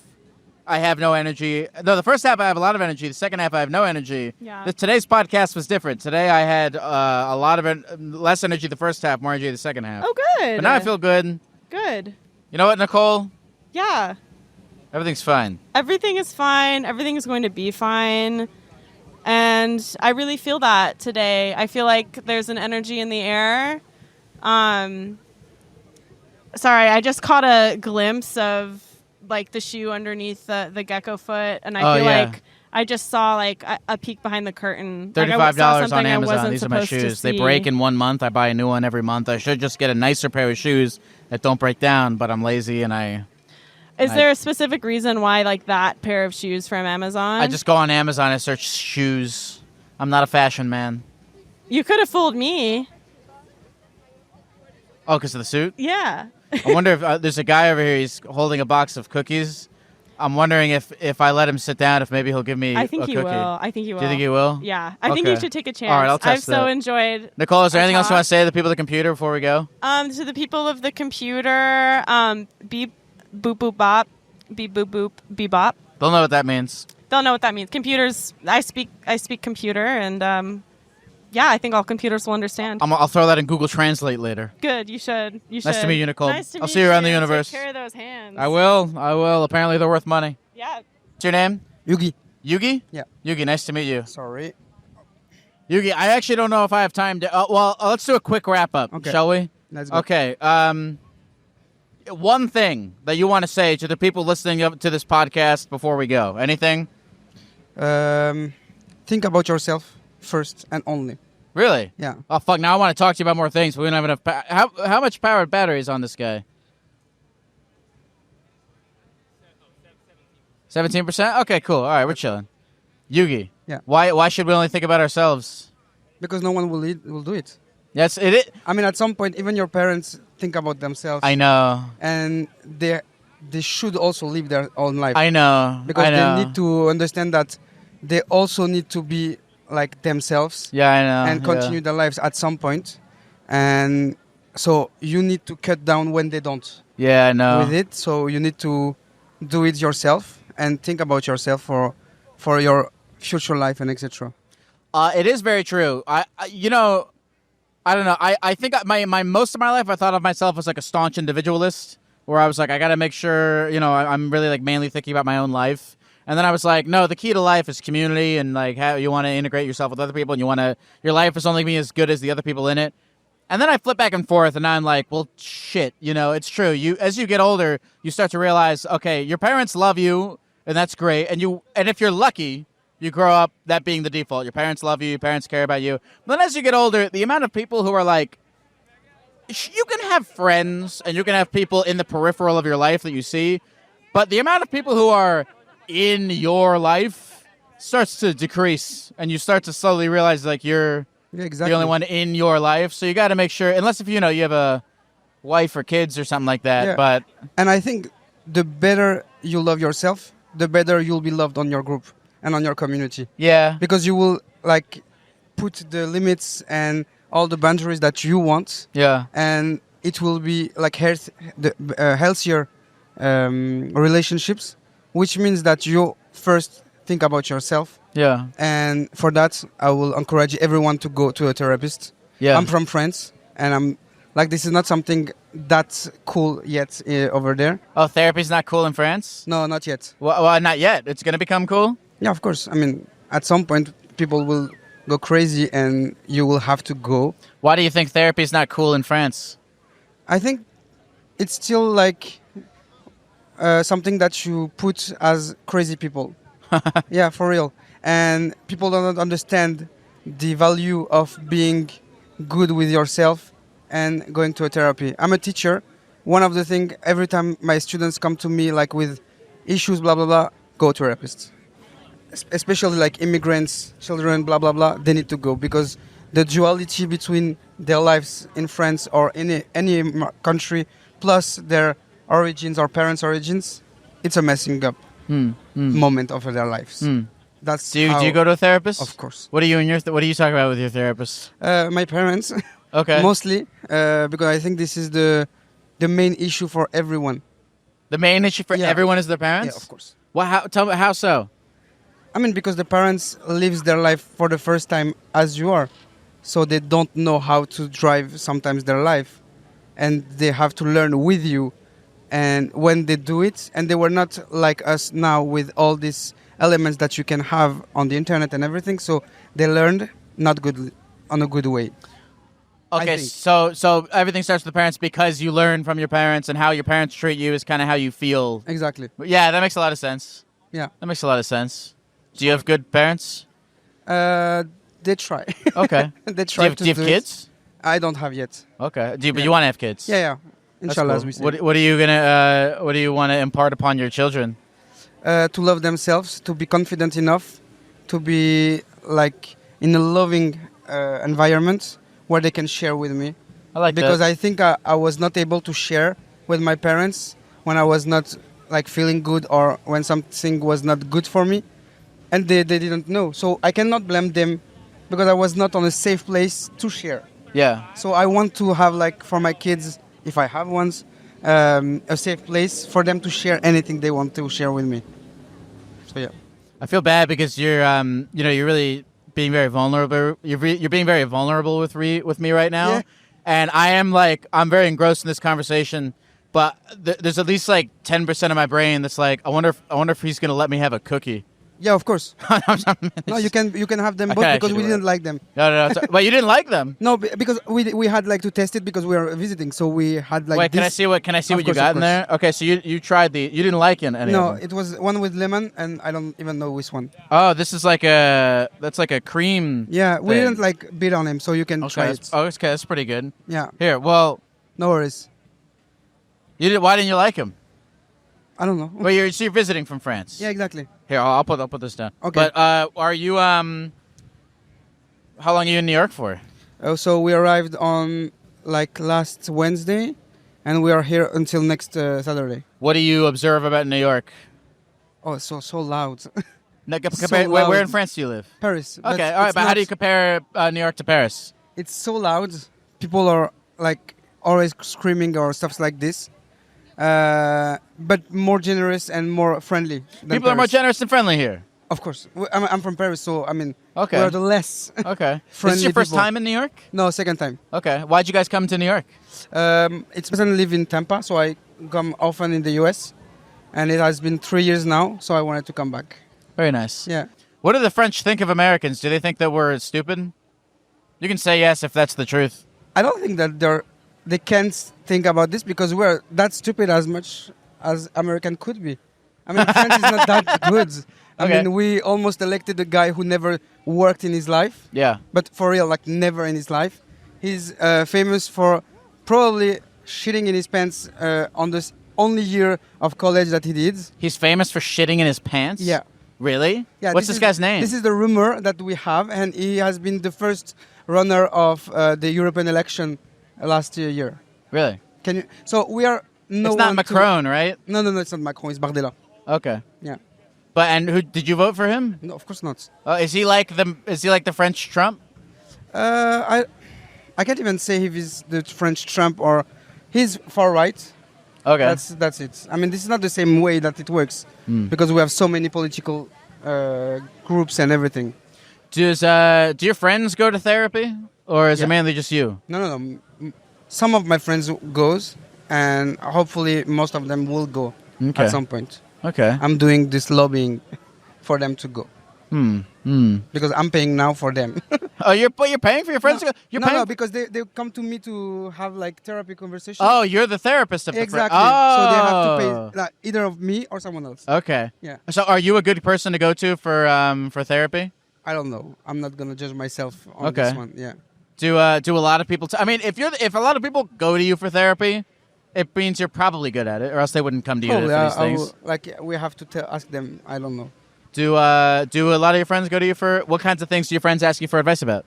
I have no energy. No, the first half I have a lot of energy. The second half I have no energy. Yeah. Today's podcast was different. Today I had a lot of less energy the first half, more energy the second half. Oh, good. But now I feel good. good. You know what, Nicole? Yeah. Everything's fine. Everything is fine. Everything is going to be fine. And I really feel that today. I feel like there's an energy in the air. Sorry, I just caught a glimpse of like the shoe underneath the gecko foot, and I feel like I just saw like a peek behind the curtain. $35 on I Amazon. wasn't These are my supposed to shoes. They see. break in 1 month. I buy a new one every month. I should just get a nicer pair of shoes that don't break down, but I'm lazy and Is there a specific reason why like that pair of shoes from Amazon? I just go on Amazon and search shoes. I'm not a fashion man. You could have fooled me. Oh, because of the suit? Yeah. I wonder if there's a guy over here. He's holding a box of cookies. I'm wondering if I let him sit down, if maybe he'll give me I think a he cookie. will. I think he will. Do you think he will? Yeah. I think you Okay. should take a chance. All right, I'll test I've so that. enjoyed. Nicole, is there our anything else you talk. want to say to the people of the computer before we go? To the people of the computer, beep, boop, boop, bop, beep, boop, boop, beep, bop. They'll know what that means. They'll know what that means. Computers. I speak computer, and yeah, I think all computers will understand. I'll throw that in Google Translate later. Good. You should. You should. Nice to meet you, Nicole. Nice to I'll meet see you around the too. universe. Take care of those hands. I will. Apparently they're worth money. Yeah. What's your name? Yugi. Yugi? Yeah. Yugi, nice to meet you. Sorry. Yugi, I actually don't know if I have time to... let's do a quick wrap-up, Okay. shall we? Let's go. Okay. One thing that you want to say to the people listening to this podcast before we go. Anything? Think about yourself first and only. Really? Yeah. Oh, fuck. Now I want to talk to you about more things, but we don't have enough... How much power battery is on this guy? 17%? Okay, cool. All right, we're chilling. Yugi. Yeah. Why should we only think about ourselves? Because no one will do it. Yes, it. I mean, at some point, even your parents think about themselves. I know. And they should also live their own life. I know. Because I know. they need to understand that they also need to be like themselves. Yeah, I know. And continue their lives at some point. And so you need to cut down when they don't. Yeah, I know. With it, so you need to do it yourself and think about yourself for your future life and etc. It is very true. I don't know. I think my most of my life I thought of myself as like a staunch individualist, where I was like, I got to make sure, I'm really like mainly thinking about my own life. And then I was like, no, the key to life is community, and like how you want to integrate yourself with other people, and your life is only going to be as good as the other people in it. And then I flip back and forth, and now I'm like, well, shit, it's true. As you get older, you start to realize, okay, your parents love you, and that's great. And if you're lucky, you grow up that being the default. Your parents love you, your parents care about you. But then as you get older, the amount of people who are like, you can have friends, and you can have people in the peripheral of your life that you see, but the amount of people who are in your life starts to decrease, and you start to slowly realize like you're the only one in your life. So you got to make sure, unless if you have a wife or kids or something like that. Yeah. But and I think the better you love yourself, the better you'll be loved on your group and on your community. Yeah. Because you will like put the limits and all the boundaries that you want. Yeah. And it will be like healthier relationships, which means that you first think about yourself. Yeah. And for that, I will encourage everyone to go to a therapist. Yeah. I'm from France, and I'm like, this is not something that's cool yet over there. Oh, therapy's not cool in France? No, not yet. Well, not yet. It's going to become cool? Yeah, of course. I mean, at some point, people will go crazy, and you will have to go. Why do you think therapy's not cool in France? I think it's still like something that you put as crazy people. Yeah, for real. And people don't understand the value of being good with yourself and going to a therapy. I'm a teacher. One of the things, every time my students come to me like with issues, blah, blah, blah, go to therapists. Especially like immigrants, children, blah, blah, blah, they need to go because the duality between their lives in France or in any country plus their origins or parents' origins, it's a messing up moment of their lives. That's do you go to a therapist? Of course. What do you talk about with your therapist? My parents. Okay. Mostly because I think this is the main issue for everyone. The main issue for everyone is their parents? Yeah, of course. Well, tell me how so? I mean, because the parents lives their life for the first time as you are. So they don't know how to drive sometimes their life. And they have to learn with you. And when they do it, and they were not like us now with all these elements that you can have on the internet and everything. So they learned not good on a good way. Okay, so everything starts with the parents because you learn from your parents, and how your parents treat you is kind of how you feel. Exactly. Yeah, that makes a lot of sense. Yeah. That makes a lot of sense. Do you have good parents? They try. Okay. They try do you have kids? I don't have yet. Okay. But you want to have kids? Yeah. Inshallah, cool. as we say. What do you want to impart upon your children? To love themselves, to be confident enough, to be like in a loving environment where they can share with me. I like because that. I think I was not able to share with my parents when I was not like feeling good or when something was not good for me, and they didn't know. So I cannot blame them because I was not on a safe place to share. Yeah. So I want to have like for my kids, if I have ones, a safe place for them to share anything they want to share with me. So yeah. I feel bad because you're you're really being very vulnerable. You're being very vulnerable with me right now, Yeah. and I'm very engrossed in this conversation. But there's at least like 10% of my brain that's like, I wonder if he's gonna let me have a cookie. Yeah, of course. No, you can have them both because we didn't like them. No. But you didn't like them. No, because we had like to test it because we were visiting, so we had like. Wait, can I see what you got in there? Okay, so you tried you didn't like any No, of them. it was one with lemon, and I don't even know which one. Oh, this is that's like a cream. Yeah, we thing. didn't like bid on him, so you can try it. Okay, that's pretty good. Yeah. Here, well, No worries. why didn't you like him? I don't know. Well, you're visiting from France. Yeah, exactly. Here, I'll put this down. Okay. But are you how long are you in New York for? So we arrived on like last Wednesday, and we are here until next Saturday. What do you observe about New York? Oh, it's so loud. Where in France do you live? Paris. Okay, all right. But how do you compare New York to Paris? It's so loud. People are like always screaming or stuff like this. But more generous and more friendly. People are more generous and friendly here. Of course. I'm from Paris, so I mean, Okay. we're the less Okay. friendly. This is your first people. time in New York? No, second time. Okay. Why'd you guys come to New York? It doesn't live in Tampa, so I come often in the US, and it has been 3 years now, so I wanted to come back. Very nice. Yeah. What do the French think of Americans? Do they think that we're stupid? You can say yes if that's the truth. I don't think that they can't think about this because we're that stupid as much as American could be. I mean, France is not that good. I Okay. mean, we almost elected a guy who never worked in his life. Yeah. But for real, like never in his life. He's famous for probably shitting in his pants on this only year of college that he did. He's famous for shitting in his pants? Yeah. Really? Yeah. What's this guy's name? This is the rumor that we have, and he has been the first runner of the European election last year. Really? Can you? So we are no. It's not one Macron, right? No, it's not Macron. It's Bardella. Okay. Yeah. But who did you vote for him? No, of course not. Is he like the French Trump? I can't even say if he's the French Trump or he's far right. Okay. That's it. I mean, this is not the same way that it works because we have so many political groups and everything. Do your friends go to therapy, or is it mainly just you? No. Some of my friends goes, and hopefully most of them will go at some point. Okay. I'm doing this lobbying for them to go. Because I'm paying now for them. Oh, you're paying for your friends to go? No, because they come to me to have like therapy conversations. Oh, you're the therapist of the exactly. Oh. So they have to pay like, either of me or someone else. Okay. Yeah. So are you a good person to go to for therapy? I don't know. I'm not gonna judge myself on this one. Yeah. Do a lot of people? I mean, if a lot of people go to you for therapy, it means you're probably good at it, or else they wouldn't come to you for these things. We have to ask them. I don't know. Do a lot of your friends go to you for what kinds of things do your friends ask you for advice about?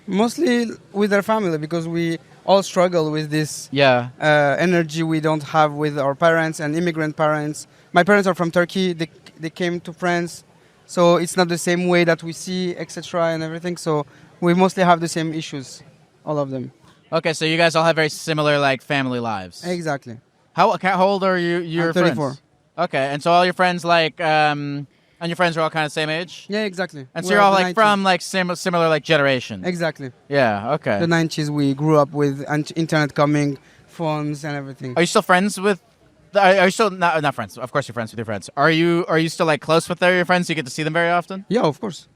Mostly with their family because we all struggle with this energy we don't have with our parents and immigrant parents. My parents are from Turkey. They came to France, so it's not the same way that we see, etc. and everything. So we mostly have the same issues, all of them. Okay, so you guys all have very similar like family lives. Exactly. How old are you? Your I'm 34. friends? Okay, and so all your friends and your friends are all kind of same age? Yeah, exactly. And so you're all like 90s. From like similar like generation. Exactly. Yeah. Okay. The 90s, we grew up with internet coming, phones, and everything. Are you still friends with? Are you still not friends? Of course, you're friends with your friends. Are you still like close with your friends? You get to see them very often? Yeah, of course.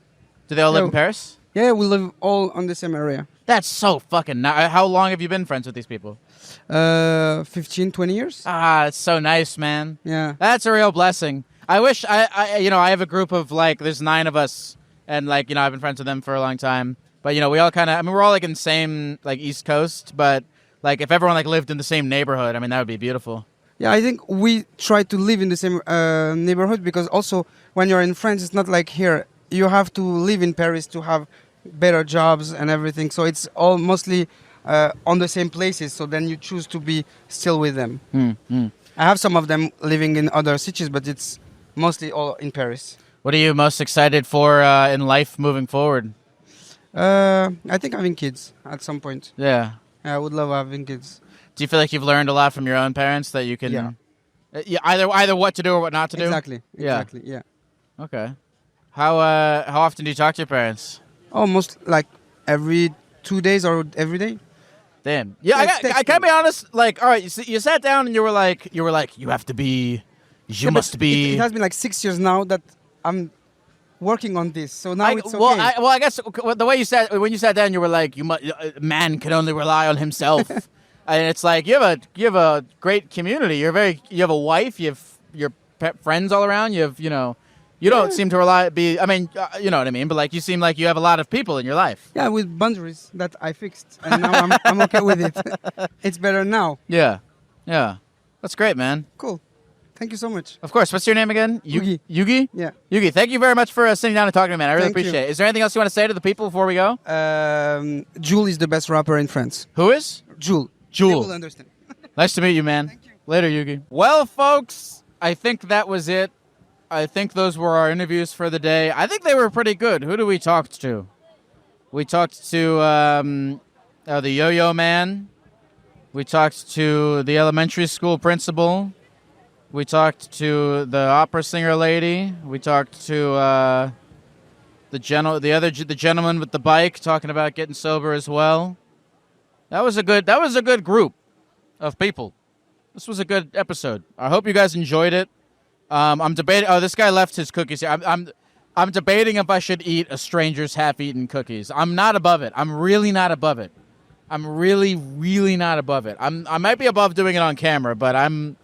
Do they all live in Paris? Yeah, we live all on the same area. That's so fucking nice. How long have you been friends with these people? 15, 20 years. Ah, it's so nice, man. Yeah. That's a real blessing. I wish I have a group of like, there's 9 of us, and like, I've been friends with them for a long time. But, we all kind of, we're all like in the same like East Coast, but like if everyone like lived in the same neighborhood, that would be beautiful. Yeah, I think we try to live in the same neighborhood because also when you're in France, it's not like here. You have to live in Paris to have better jobs and everything. So it's all mostly on the same places. So then you choose to be still with them. I have some of them living in other cities, but it's mostly all in Paris. What are you most excited for in life moving forward? I think having kids at some point. Yeah. I would love having kids. Do you feel like you've learned a lot from your own parents that you can either what to do or what not to do? Exactly. Yeah. Okay. How often do you talk to your parents? Almost like every 2 days or every day. Damn. Yeah, I can't be honest. Like, all right, you sat down and you were like, you have to be, must be. It has been like 6 years now that I'm working on this. So now it's okay. Well, I guess the way when you sat down, you were like, man can only rely on himself, and it's like you have a great community. You have a wife. You have your friends all around. You have You don't seem to you know what I mean, but like you seem like you have a lot of people in your life. Yeah, with boundaries that I fixed, and now I'm okay with it. It's better now. Yeah. That's great, man. Cool. Thank you so much. Of course. What's your name again? Yugi. Yugi? Yeah. Yugi, thank you very much for sitting down and talking to me, man. I really appreciate it. Is there anything else you want to say to the people before we go? Jules is the best rapper in France. Who is? Jules. Jules. They will understand. Nice to meet you, man. Thank you. Later, Yugi. Well, folks, I think that was it. I think those were our interviews for the day. I think they were pretty good. Who do we talk to? We talked to the yo-yo man. We talked to the elementary school principal. We talked to the opera singer lady. We talked to the gentleman with the bike talking about getting sober as well. That was a good group of people. This was a good episode. I hope you guys enjoyed it. I'm debating. Oh, this guy left his cookies here. I'm debating if I should eat a stranger's half-eaten cookies. I'm not above it. I'm really not above it. I'm really, really not above it. I might be above doing it on camera, but I'm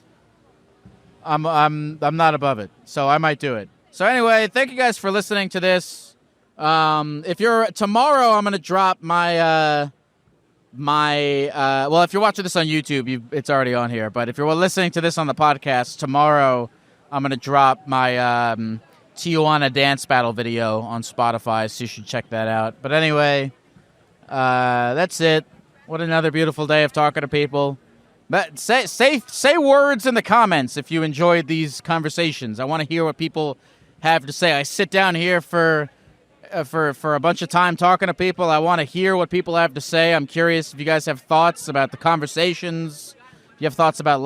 not above it. So I might do it. So anyway, thank you guys for listening to this. If you're tomorrow, I'm gonna drop my well, if you're watching this on YouTube, it's already on here. But if you're listening to this on the podcast, tomorrow I'm going to drop my Tijuana dance battle video on Spotify, so you should check that out. But anyway, that's it. What another beautiful day of talking to people. But say words in the comments if you enjoyed these conversations. I want to hear what people have to say. I sit down here for a bunch of time talking to people. I want to hear what people have to say. I'm curious if you guys have thoughts about the conversations, you have thoughts about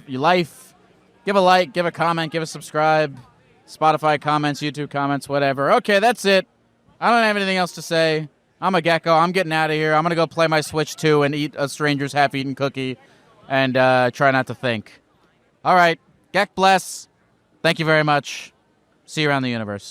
your life, give a like, give a comment, give a subscribe. Spotify comments, YouTube comments, whatever. Okay, that's it. I don't have anything else to say. I'm a Gecko. I'm getting out of here. I'm going to go play my Switch 2 and eat a stranger's half-eaten cookie and try not to think. All right. Geck bless. Thank you very much. See you around the universe.